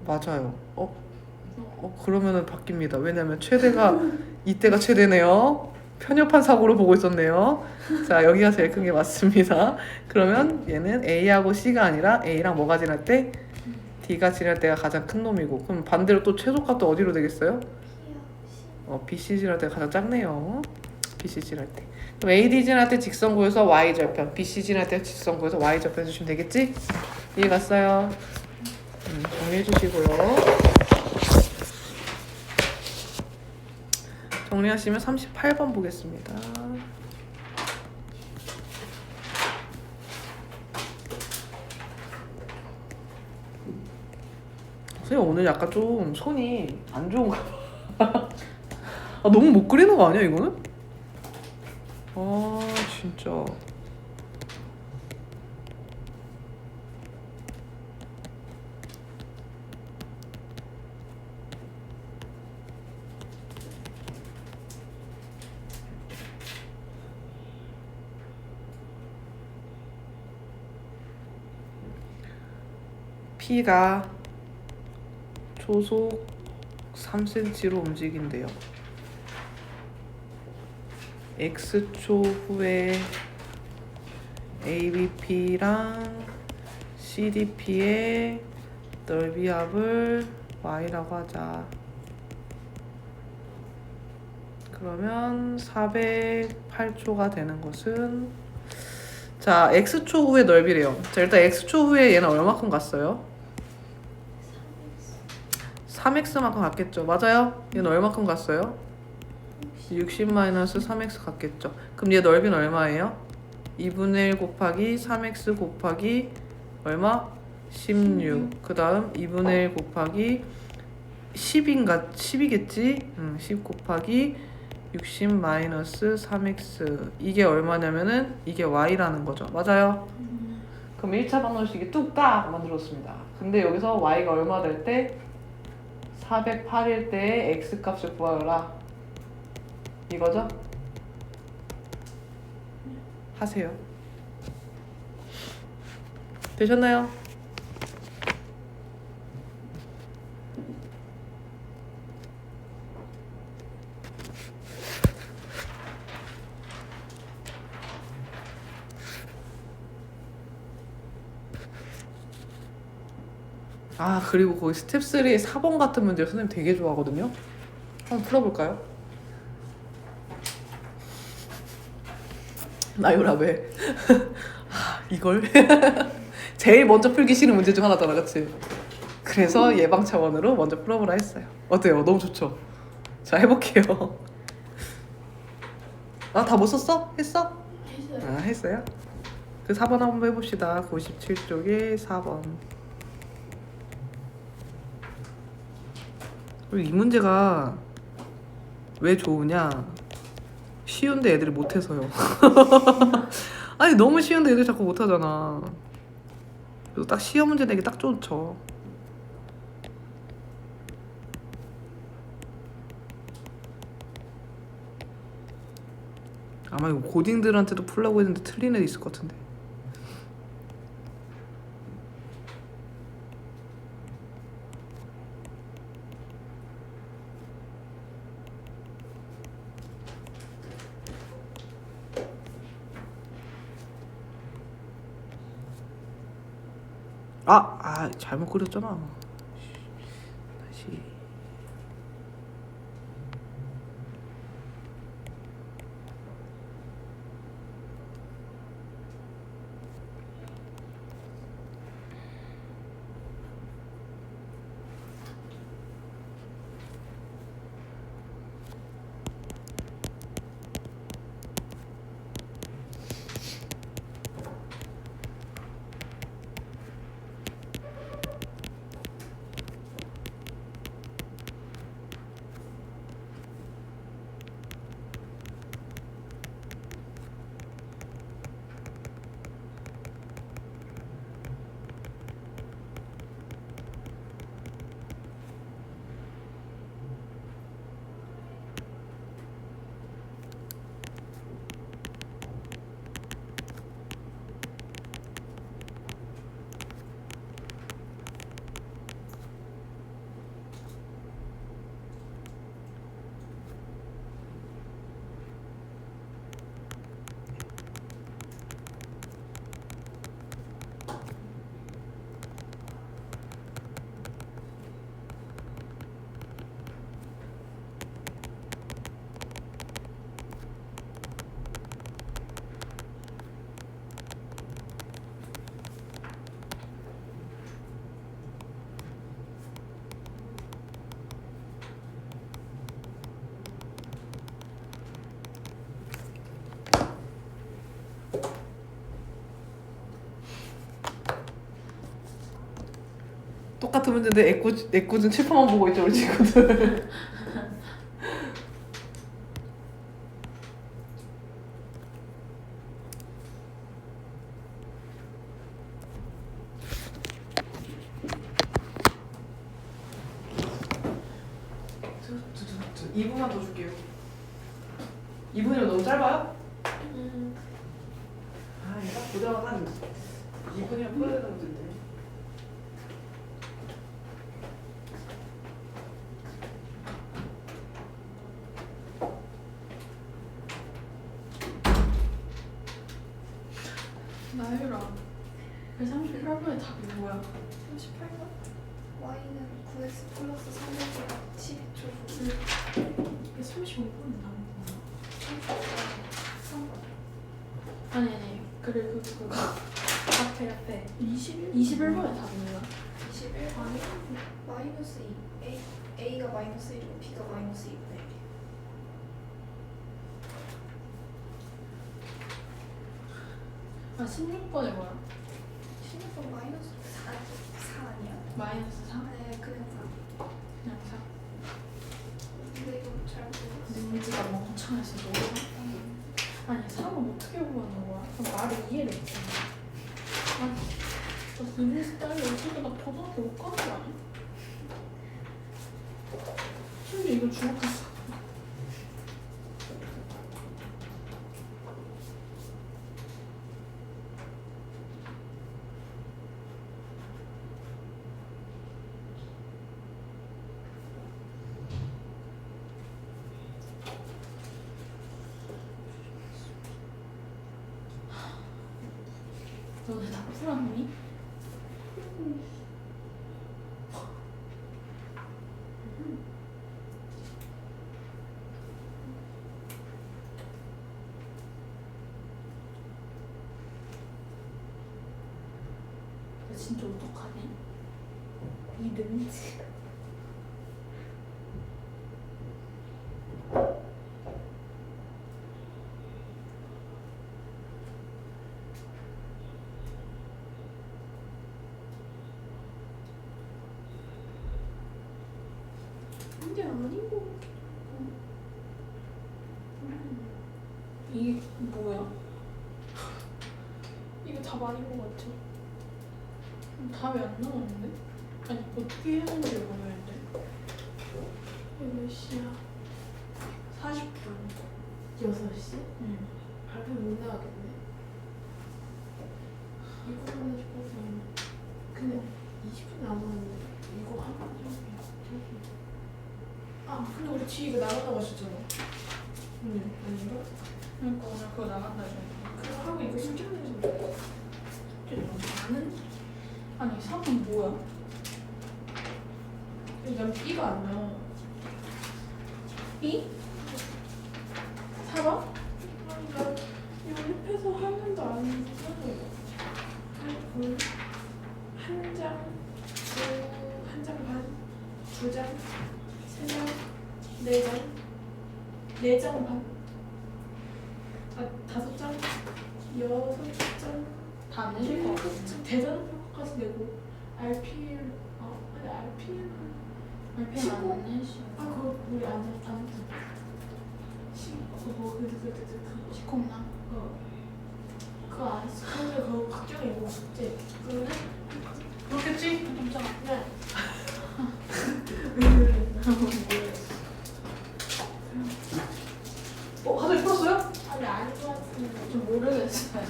맞아요. 그러면은 바뀝니다. 왜냐면 최대가 이때가 최대네요. 편협한 사고를 보고 있었네요. 자, 여기가 제일 큰 게 맞습니다. 그러면 얘는 A하고 C가 아니라 A랑 뭐가 지날 때? D가 지날 때가 가장 큰 놈이고, 그럼 반대로 또 최소값도 어디로 되겠어요? B하고 C. BC 지날 때가 가장 작네요. BC 지날 때. 그럼 AD 지날 때 직선 구해서 Y 절편, BC 지날 때 직선 구해서 Y 절편 해주시면 되겠지? 이해 갔어요? 정리해 주시고요. 정리하시면 38번 보겠습니다. 선생님 오늘 약간 좀 손이 안 좋은가 봐. 너무 못 그리는 거 아니야 이거는? 진짜. P가 초속 3cm로 움직인대요. X초 후에 ABP랑 CDP의 넓이합을 Y라고 하자. 그러면 408초가 되는 것은, 자, X초 후의 넓이래요. 자, 일단 X초 후에 얘는 얼마큼 갔어요? 3x만큼 갔겠죠. 맞아요? 얘는 얼마큼 갔어요? 60-3x 갔겠죠. 그럼 얘 넓이는 얼마예요? 2분의 1 곱하기 3x 곱하기 얼마? 16. 그 다음 2분의 1 곱하기 10이겠지? 10 곱하기 60-3x. 이게 얼마냐면은 이게 y라는 거죠. 맞아요? 그럼 1차 방정식이 뚝딱 만들었습니다. 근데 여기서 y가 얼마 될 때? 408일 때의 x값을 구하라. 이거죠? 하세요. 되셨나요? 그리고 거기 스텝 3의 4번 같은 문제 선생님 되게 좋아하거든요. 한번 풀어볼까요? 나유라 왜? 이걸? 제일 먼저 풀기 싫은 문제 중 하나잖아, 그치? 그래서 예방 차원으로 먼저 풀어보라 했어요. 어때요? 너무 좋죠? 자, 해볼게요. 다 못 썼어? 했어? 했어요. 했어요? 그 4번 한번 해봅시다. 97쪽에 4번. 이 문제가 왜 좋으냐? 쉬운데 애들이 못해서요. 아니 너무 쉬운데 애들이 자꾸 못하잖아. 그래서 딱 시험 문제 내기 딱 좋죠. 아마 이거 고딩들한테도 풀라고 했는데 틀린 애 있을 것 같은데. 잘못 그렸잖아. 다시. 똑같은 문제인데 애꿎은 칠판만 보고 있죠 우리 친구들. 저 2분만 더 줄게요. 2분이면 너무 짧아요? 아 이거 딱 보자마자 한 2분이면 풀어야 되는 문제인데. 나유라. 138번의 답이 뭐야? 38번? y는 9x 플러스 3x가 12초. 이게 35번이 나온 거야. 3번. 아니. 그래 그거. 앞에. 21번의 답이 뭐야? 21번이 마이너스 2. a가 마이너스 1이고 b가 마이너스 2분의 1이야. 아 16번이 뭐야? 16번 마이너스 4 아니야? 마이너스 3? 네, 그냥 4. 그냥 4. 근데 이거 잘 모르겠어. 문제가 멍청해서 모르겠어. 아니 3은 어떻게 구하는 거야? 그럼 말을 이해를 했잖아. 아니 나 이미지 딸이 어떻게 나 고등학교 못 가는 거 아니야? 심지어 이건 중학교였어. 너네 다 풀었니? 나 진짜 어떡하니? 이 능지. 근데 아닌 거 같아. 이게 뭐야? 이거 답 아닌 거 같아. 답이 안 나오는데? 아니 어떻게 했는지 모르겠는데. 이거 몇 시야? 40분. 6시? 응. 발표 못 나가겠네. 이거 하나 싶어서. 근데 20분 남았는데 이거 하나 해볼게요. 아, 근데 우리 뒤에 이거 나간다고 하셨잖아. 오늘 아닌가? 그러니까 오늘 그거 나간다 했는데. 그거 하고 이거 신청해서 줘. 나는? 아니 3은 뭐야? 난 B가 안 나와. B? 4번? 아니, 난 연립해서 하는 거 아니고 한 장, 한 장 반, 두 장, 세 장, 네 장, 네 장 반, 아, 다섯 장, 여섯 장, 다 안 내실 거 같아. 대단한 평가까지 내고 RPL, 아니 RPL 발표 안 내시. 아 그거 우리 안 했잖아. 그거 시콩나? 그거 안 했어. 근데 그거 박정희 이거 숙제. 그거는 그렇겠지? 깜짝아. 그냥 하정이 풀었어요? 아니 아닌 것 같은데. 좀 모르겠어요.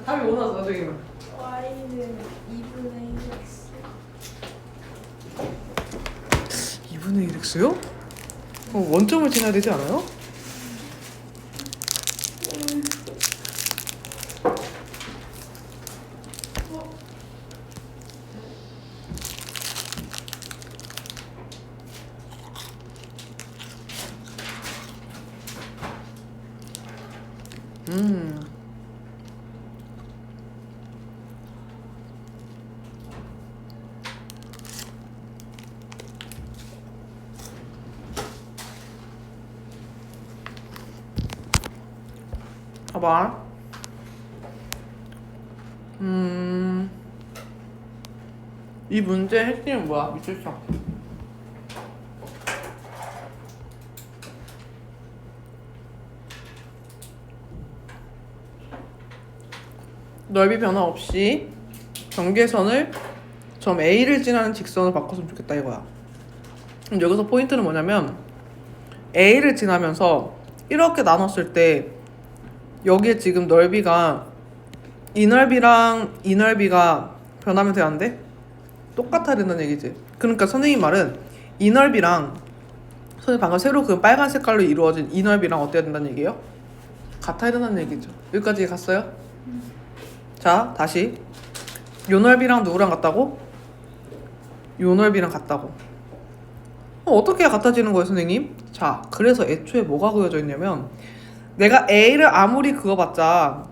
답이 뭐 나왔어 하정이는? Y는 2분의 1x. 2분의 1x요? 원점을 지나야 되지 않아요? 봐봐. 이 문제의 핵심은 뭐야? 미술성. 넓이 변화 없이 경계선을 점 A를 지나는 직선을 바꿨으면 좋겠다 이거야. 그럼 여기서 포인트는 뭐냐면 A를 지나면서 이렇게 나눴을 때 여기에 지금 넓이가 이 넓이랑 이 넓이가 변하면 돼 안 돼? 똑같아야 된다는 얘기지. 그러니까 선생님 말은 이 넓이랑 선생님 방금 새로 그 빨간 색깔로 이루어진 이 넓이랑 어때야 된다는 얘기예요? 같아야 된다는 얘기죠. 여기까지 갔어요? 자 다시 요 넓이랑 누구랑 같다고? 요 넓이랑 같다고. 어떻게 같아지는 거예요 선생님? 자 그래서 애초에 뭐가 그려져 있냐면 내가 A를 아무리 그어봤자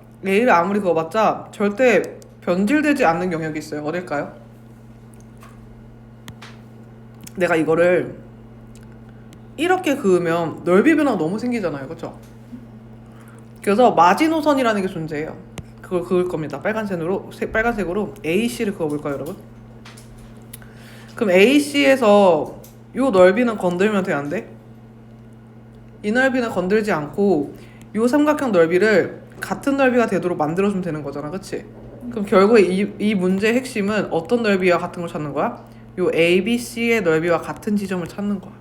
절대 변질되지 않는 영역이 있어요. 어딜까요? 내가 이거를 이렇게 그으면 넓이 변화가 너무 생기잖아요. 그쵸? 그래서 마지노선이라는 게 존재해요. 그걸 그을 겁니다. 빨간색으로 AC를 그어볼까요 여러분? 그럼 AC에서 요 넓이는 건들면 돼 안 돼? 이 넓이는 건들지 않고 요 삼각형 넓이를 같은 넓이가 되도록 만들어주면 되는 거잖아. 그치? 그럼 결국에 이 문제의 핵심은 어떤 넓이와 같은 걸 찾는 거야? 요 ABC의 넓이와 같은 지점을 찾는 거야.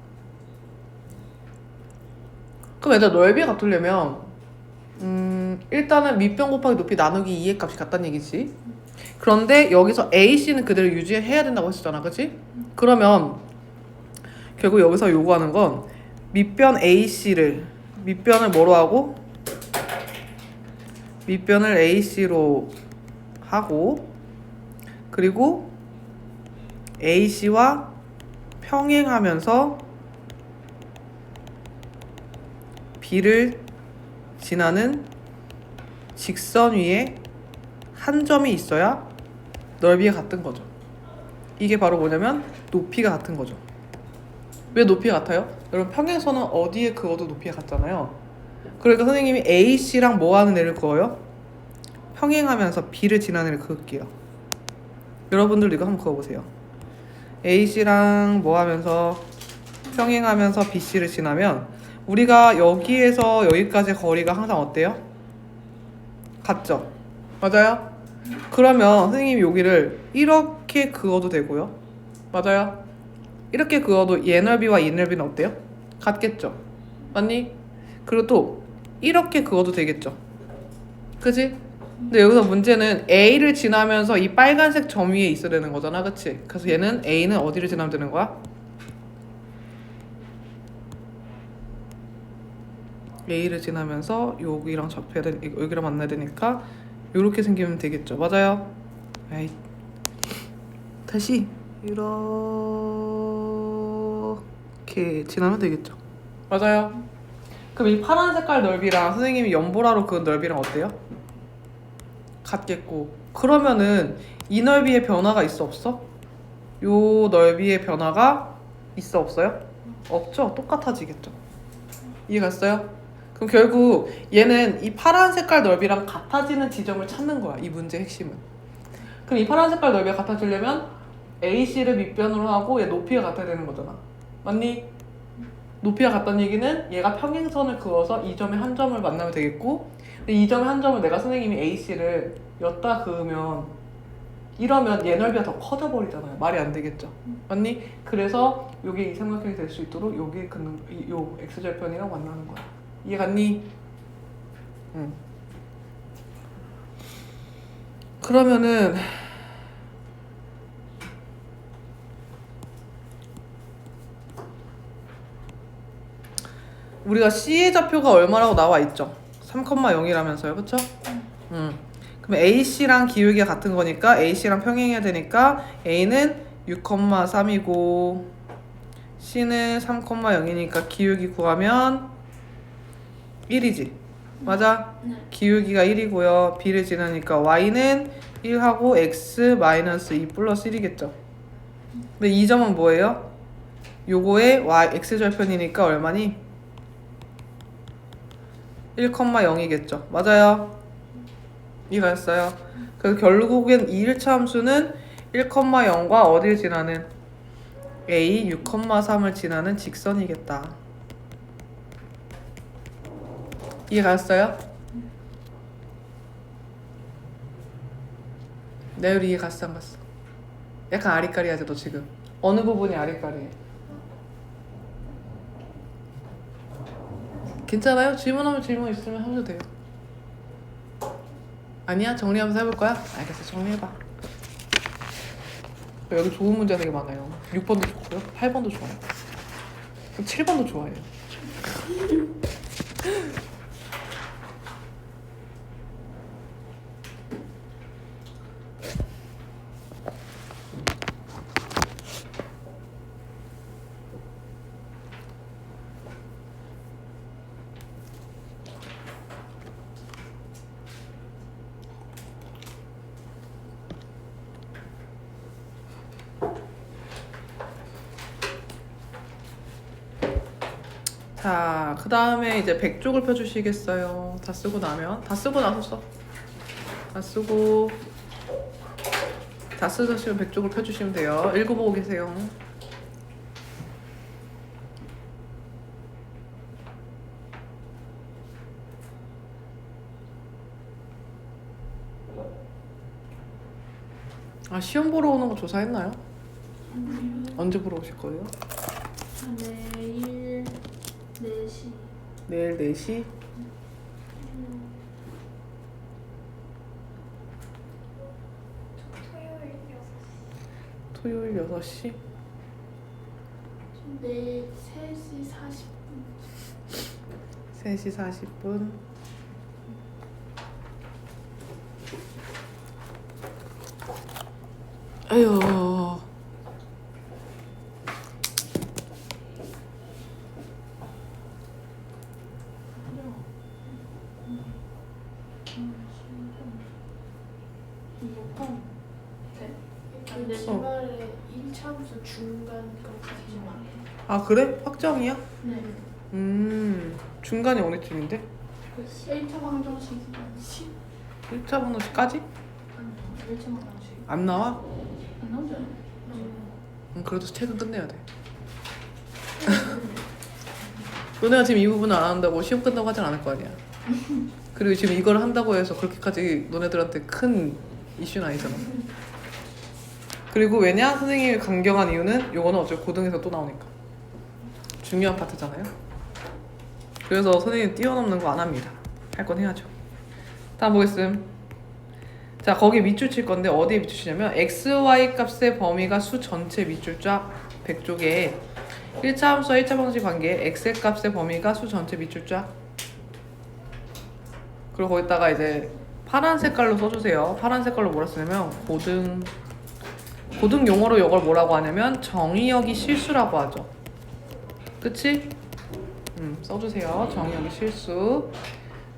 그럼 얘들아 넓이가 같으려면 일단은 밑변 곱하기 높이 나누기 2의 값이 같다는 얘기지. 그런데 여기서 AC는 그대로 유지해야 된다고 했었잖아. 그치? 그러면 결국 여기서 요구하는 건 밑변 밑변을 뭐로 하고? 밑변을 AC로 하고 그리고 AC와 평행하면서 B를 지나는 직선 위에 한 점이 있어야 넓이가 같은 거죠. 이게 바로 뭐냐면 높이가 같은 거죠. 왜 높이가 같아요? 여러분 평행선은 어디에 그어도 높이가 같잖아요. 그러니까 선생님이 AC랑 뭐 하는 애를 그어요? 평행하면서 B를 지나는 애를 그을게요. 여러분들 이거 한번 그어보세요. AC랑 뭐 하면서 평행하면서 BC를 지나면 우리가 여기에서 여기까지 거리가 항상 어때요? 같죠? 맞아요? 그러면 선생님이 여기를 이렇게 그어도 되고요. 맞아요? 이렇게 그어도 얘 넓이와 이 넓이는 어때요? 같겠죠? 맞니? 그리고 또 이렇게 그어도 되겠죠? 그치? 근데 여기서 문제는 A를 지나면서 이 빨간색 점 위에 있어야 되는 거잖아. 그치? 그래서 얘는 A는 어디를 지나면 되는 거야? A를 지나면서 여기랑 접해야 되 여기랑 만나야 되니까 이렇게 생기면 되겠죠. 맞아요? 에이. 다시 이렇게 지나면 되겠죠. 맞아요? 그럼 이 파란 색깔 넓이랑 선생님이 연보라로 그은 넓이랑 어때요? 같겠고. 그러면은 이 넓이의 변화가 있어 없어? 요 넓이의 변화가 있어 없어요? 없죠. 똑같아지겠죠. 이해갔어요? 그럼 결국 얘는 이 파란 색깔 넓이랑 같아지는 지점을 찾는 거야. 이 문제의 핵심은. 그럼 이 파란 색깔 넓이가 같아지려면 AC를 밑변으로 하고 얘 높이가 같아야 되는 거잖아. 맞니? 높이가 같다는 얘기는 얘가 평행선을 그어서 이 점에 한 점을 만나면 되겠고, 근데 이 점에 한 점을 내가 선생님이 AC를 엿다 그으면 이러면 얘 넓이가 더 커져 버리잖아요. 말이 안 되겠죠. 맞니? 그래서 요게 이 삼각형이 될 수 있도록 요게 긋는 요 x절편이랑 만나는 거야. 이해 갔니? 응. 그러면은 우리가 C의 좌표가 얼마라고 나와 있죠? 3,0이라면서요. 그쵸? 그럼 AC랑 기울기가 같은 거니까 AC랑 평행해야 되니까 A는 6,3이고 C는 3,0이니까 기울기 구하면 1이지. 맞아? 네. 기울기가 1이고요. B를 지나니까 Y는 1하고 X-2 플러스 1이겠죠. 근데 이 점은 뭐예요? 요거의 Y, X절편이니까 얼마니? 1,0이겠죠. 맞아요. 이해했어요? 그래서 결국엔 2일차 함수는 1,0과 어딜 지나는 A 6,3을 지나는 직선이겠다. 이해 갔어요? 내율이 이해 갔어 안 갔어? 약간 아리까리하지 너 지금? 어느 부분이 아리까리해? 괜찮아요? 질문하면 질문 있으면 하셔도 돼요. 아니야? 정리하면서 해볼 거야? 알겠어, 정리해봐. 여기 좋은 문제가 되게 많아요. 6번도 좋고요, 8번도 좋아요, 7번도 좋아해요. 자, 그 다음에 이제 100쪽을 펴주시겠어요? 다 쓰고 나면? 다 쓰고 나서 써. 다 쓰고 다 쓰시면 100쪽을 펴주시면 돼요. 읽어보고 계세요. 아, 시험 보러 오는 거 조사했나요? 언제 보러 오실 거예요? 내일 4시. 내일 4시? 토요일 6시. 토요일 6시? 내일 3시 40분. 3시 40분. 에휴. 근데 주말에 1차 함수 중간 그렇게 되지만 안 돼. 아, 그래? 확정이야? 네. 중간이 어느쯤인데? 1차 방정식이랑 10. 1차 번호식까지? 아니요. 1차 방정식. 안 나와? 안 나오죠? 그래도 책은 끝내야 돼. 너네가 지금 이 부분을 안 한다고 시험 끝나고 하진 않을 거 아니야. 그리고 지금 이걸 한다고 해서 그렇게까지 너네들한테 큰 이슈는 아니잖아. 그리고 왜냐? 선생님이 강경한 이유는 요거는 어차피 고등에서 또 나오니까 중요한 파트잖아요. 그래서 선생님 뛰어넘는 거 안 합니다. 할 건 해야죠. 다음 보겠음. 자, 거기 밑줄 칠 건데 어디에 밑줄 치냐면 x, y 값의 범위가 수 전체 밑줄 쫙 100쪽에 1차 함수와 1차 방정식 관계에 x의 값의 범위가 수 전체 밑줄 쫙. 그리고 거기다가 이제 파란 색깔로 써주세요. 파란 색깔로 뭐라 쓰냐면 고등 용어로 이걸 뭐라고 하냐면 정의역이 실수라고 하죠. 그치? 써주세요. 정의역이 실수.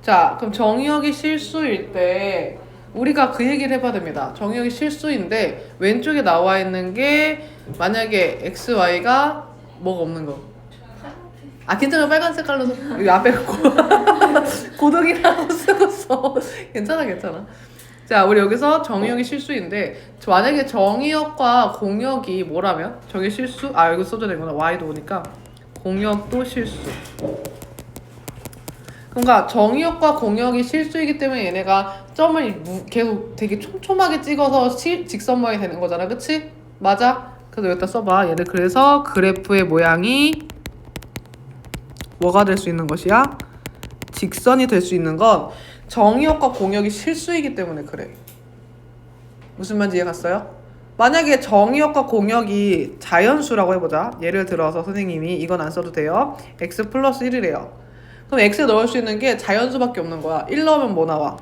자, 그럼 정의역이 실수일 때 우리가 그 얘기를 해봐야 됩니다. 정의역이 실수인데 왼쪽에 나와 있는 게 만약에 x, y가 뭐가 없는 거. 아, 괜찮아. 빨간 색깔로 여기 앞에 고등이라고 쓰고 써. 괜찮아. 자, 우리 여기서 정의역이 실수인데 만약에 정의역과 공역이 뭐라면? 저게 실수? 아, 여기 써줘야 되구나. y도 오니까 공역도 실수. 그러니까 정의역과 공역이 실수이기 때문에 얘네가 점을 계속 되게 촘촘하게 찍어서 직선 모양이 되는 거잖아. 그치? 맞아? 그래서 여기다 써봐. 얘들 그래서 그래프의 모양이 뭐가 될 수 있는 것이야? 직선이 될 수 있는 건 정의역과 공역이 실수이기 때문에 그래. 무슨 말인지 이해 갔어요? 만약에 정의역과 공역이 자연수라고 해보자. 예를 들어서 선생님이 이건 안 써도 돼요. x 플러스 1이래요. 그럼 x에 넣을 수 있는 게 자연수밖에 없는 거야. 1 넣으면 뭐 나와?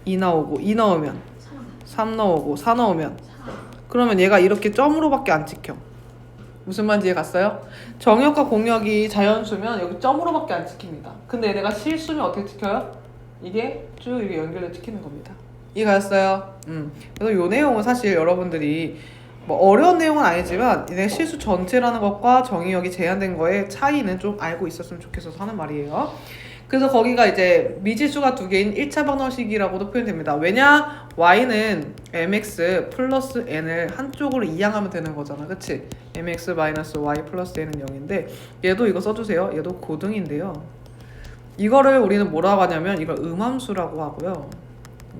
2 나오고 2 넣으면 3 나오고 4 넣으면 그러면 얘가 이렇게 점으로밖에 안 찍혀. 무슨 말인지 이해 갔어요? 정역과 공역이 자연수면 여기 점으로밖에 안 찍힙니다. 근데 얘네가 실수면 어떻게 찍혀요? 이게 쭉 이렇게 연결돼 찍히는 겁니다. 이해 갔어요? 그래서 요 내용은 사실 여러분들이 뭐 어려운 내용은 아니지만 얘네 실수 전체라는 것과 정의역이 제한된 거의 차이는 좀 알고 있었으면 좋겠어서 하는 말이에요. 그래서 거기가 이제 미지수가 두 개인 1차 방정식이라고도 표현됩니다. 왜냐? y는 mx 플러스 n을 한쪽으로 이항하면 되는 거잖아. 그치? mx 마이너스 y 플러스 n은 0인데 얘도 이거 써주세요. 얘도 고등인데요. 이거를 우리는 뭐라고 하냐면 이걸 음함수라고 하고요.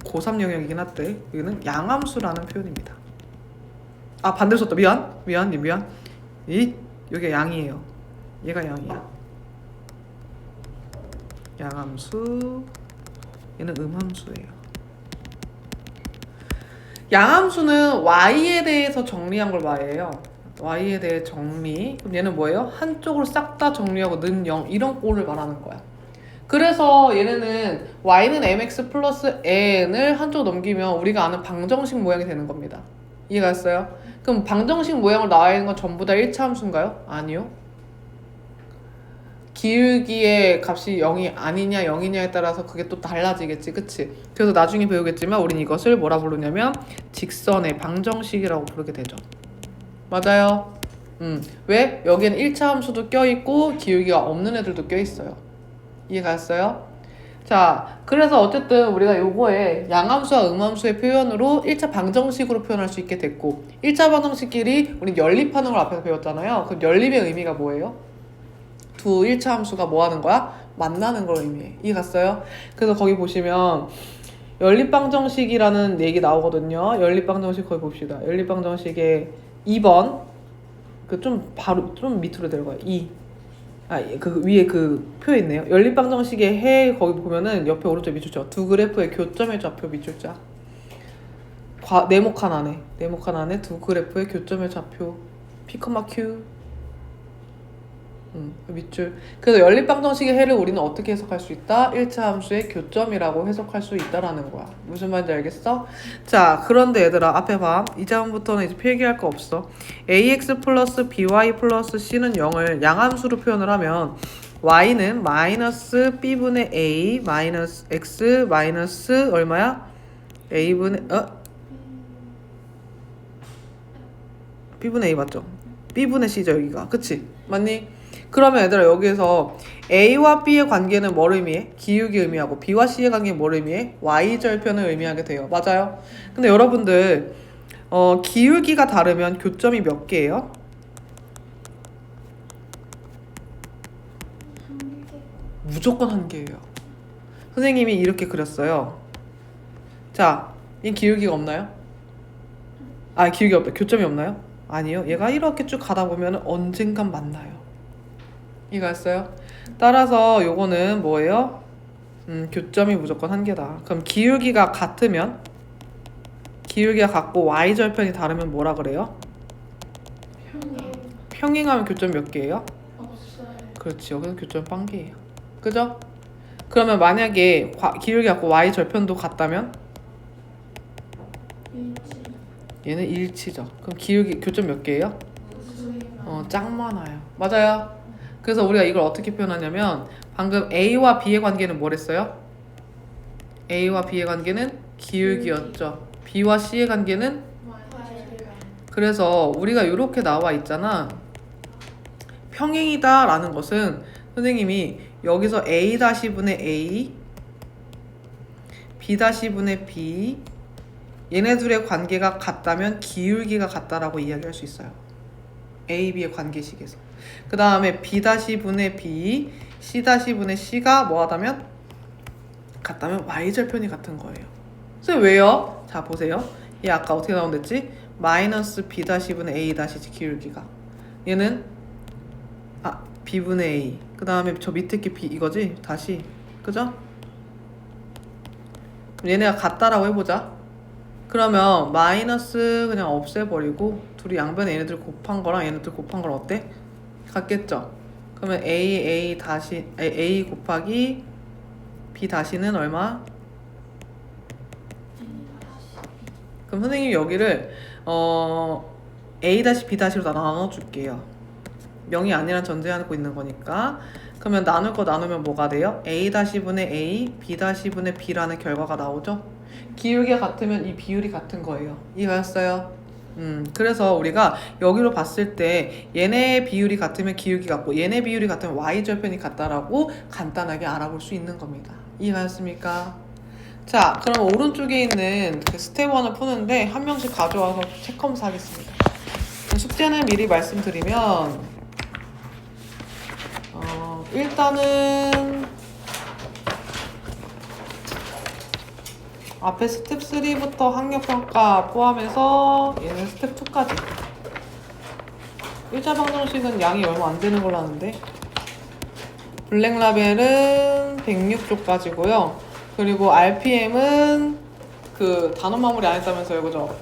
고3 영역이긴 한데 여기는 양함수라는 표현입니다. 아 반대로 썼다. 미안. 여기가 양이에요. 얘가 양이야. 양함수. 얘는 음함수예요. 양함수는 y에 대해서 정리한 걸 말해요. y에 대해 정리. 그럼 얘는 뭐예요? 한쪽으로 싹 다 정리하고 는 0 이런 꼴을 말하는 거야. 그래서 얘네는 y는 mx 플러스 n을 한쪽 넘기면 우리가 아는 방정식 모양이 되는 겁니다. 이해가 됐어요? 그럼 방정식 모양으로 나와 있는 건 전부 다 1차 함수인가요? 아니요. 기울기의 값이 0이 아니냐 0이냐에 따라서 그게 또 달라지겠지. 그치? 그래서 나중에 배우겠지만 우린 이것을 뭐라 부르냐면 직선의 방정식이라고 부르게 되죠. 맞아요. 왜? 여기에는 1차 함수도 껴있고 기울기가 없는 애들도 껴있어요. 이해갔어요? 자, 그래서 어쨌든 우리가 요거에 양함수와 음함수의 표현으로 1차 방정식으로 표현할 수 있게 됐고 1차 방정식끼리 우리 연립하는 걸 앞에서 배웠잖아요. 그럼 연립의 의미가 뭐예요? 두 1차 함수가 뭐 하는 거야? 만나는 걸 의미해. 이해갔어요? 그래서 거기 보시면 연립방정식이라는 얘기 나오거든요. 연립방정식 거기 봅시다. 연립방정식의 2번 그 좀 바로 좀 밑으로 내려가요. 2 그 위에 그 표 있네요. 연립방정식의 해 거기 보면은 옆에 오른쪽 밑줄자 두 그래프의 교점의 좌표 밑줄자 네모칸 안에 두 그래프의 교점의 좌표 P, Q 밑줄. 그래서 연립방정식의 해를 우리는 어떻게 해석할 수 있다? 1차 함수의 교점이라고 해석할 수 있다라는 거야. 무슨 말인지 알겠어? 자, 그런데 얘들아 앞에 봐. 이 자문부터는 이제 필기할 거 없어. ax 플러스 by 플러스 c는 0을 양함수로 표현을 하면 y는 마이너스 b분의 a 마이너스 x 마이너스 얼마야? a분의 b분의 a 맞죠? b분의 c죠 여기가. 그치? 맞니? 그러면 얘들아 여기에서 A와 B의 관계는 뭘 의미해? 기울기 의미하고 B와 C의 관계는 뭘 의미해? Y절편을 의미하게 돼요. 맞아요? 근데 여러분들 기울기가 다르면 교점이 몇 개예요? 무조건 한 개예요. 선생님이 이렇게 그렸어요. 자, 이 기울기가 없나요? 기울기 없다. 교점이 없나요? 아니요. 얘가 이렇게 쭉 가다 보면 언젠간 만나요. 이해갔어요? 따라서 요거는 뭐예요? 교점이 무조건 한 개다. 그럼 기울기가 같으면 기울기가 같고 y절편이 다르면 뭐라 그래요? 평행하면 교점 몇 개예요? 없어요. 그렇지. 여기는 교점 한 개예요. 그죠? 그러면 만약에 기울기 같고 y절편도 같다면 일치. 얘는 일치죠. 그럼 기울기 교점 몇 개예요? 짱 많아요. 맞아요. 그래서 우리가 이걸 어떻게 표현하냐면 방금 A와 B의 관계는 뭐랬어요? A와 B의 관계는 기울기였죠. B와 C의 관계는 그래서 우리가 이렇게 나와 있잖아. 평행이다 라는 것은 선생님이 여기서 A-분의 A B-분의 B 얘네들의 관계가 같다면 기울기가 같다라고 이야기할 수 있어요. A, B의 관계식에서. 그 다음에 B-분의 B, C-분의 C가 뭐하다면? 같다면 Y절편이 같은 거예요. 선생님 왜요? 자 보세요. 얘 아까 어떻게 나온댔지? 마이너스 B-분의 A-지 기울기가. 얘는 B분의 A. 그 다음에 저 밑에 게 B 이거지? 다시. 그죠? 얘네가 같다라고 해보자. 그러면 마이너스 그냥 없애버리고 둘이 양변에 얘네들 곱한 거랑 얘네들 곱한 거랑 어때? 같겠죠? 그러면 A 곱하기 B 다시는 얼마? 그럼 선생님이 여기를 A B 로 나눠줄게요. 0이 아니란 전제하고 있는 거니까. 그러면 나눌 거 나누면 뭐가 돼요? A-분의 A, B-분의 B라는 결과가 나오죠? 기울기가 같으면 이 비율이 같은 거예요. 이해하셨어요? 그래서 우리가 여기로 봤을 때 얘네 비율이 같으면 기울기 같고 얘네 비율이 같으면 y절편이 같다라고 간단하게 알아볼 수 있는 겁니다. 이해하셨습니까? 자, 그럼 오른쪽에 있는 그 스텝 1을 푸는데 한 명씩 가져와서 체크하면서 하겠습니다. 숙제는 미리 말씀드리면 일단은 앞에 스텝 3부터 학력평가 포함해서 얘는 스텝 2까지. 일자방정식은 양이 얼마 안 되는 걸로 아는데 블랙라벨은 106쪽까지고요. 그리고 RPM은 그 단원 마무리 안 했다면서요, 그죠?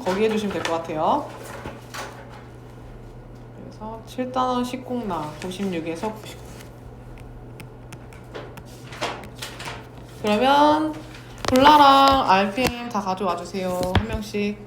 거기 해주시면 될 것 같아요. 그래서 7단원 10공나 96에서 99. 그러면 볼라랑 RPM 다 가져와 주세요. 한 명씩.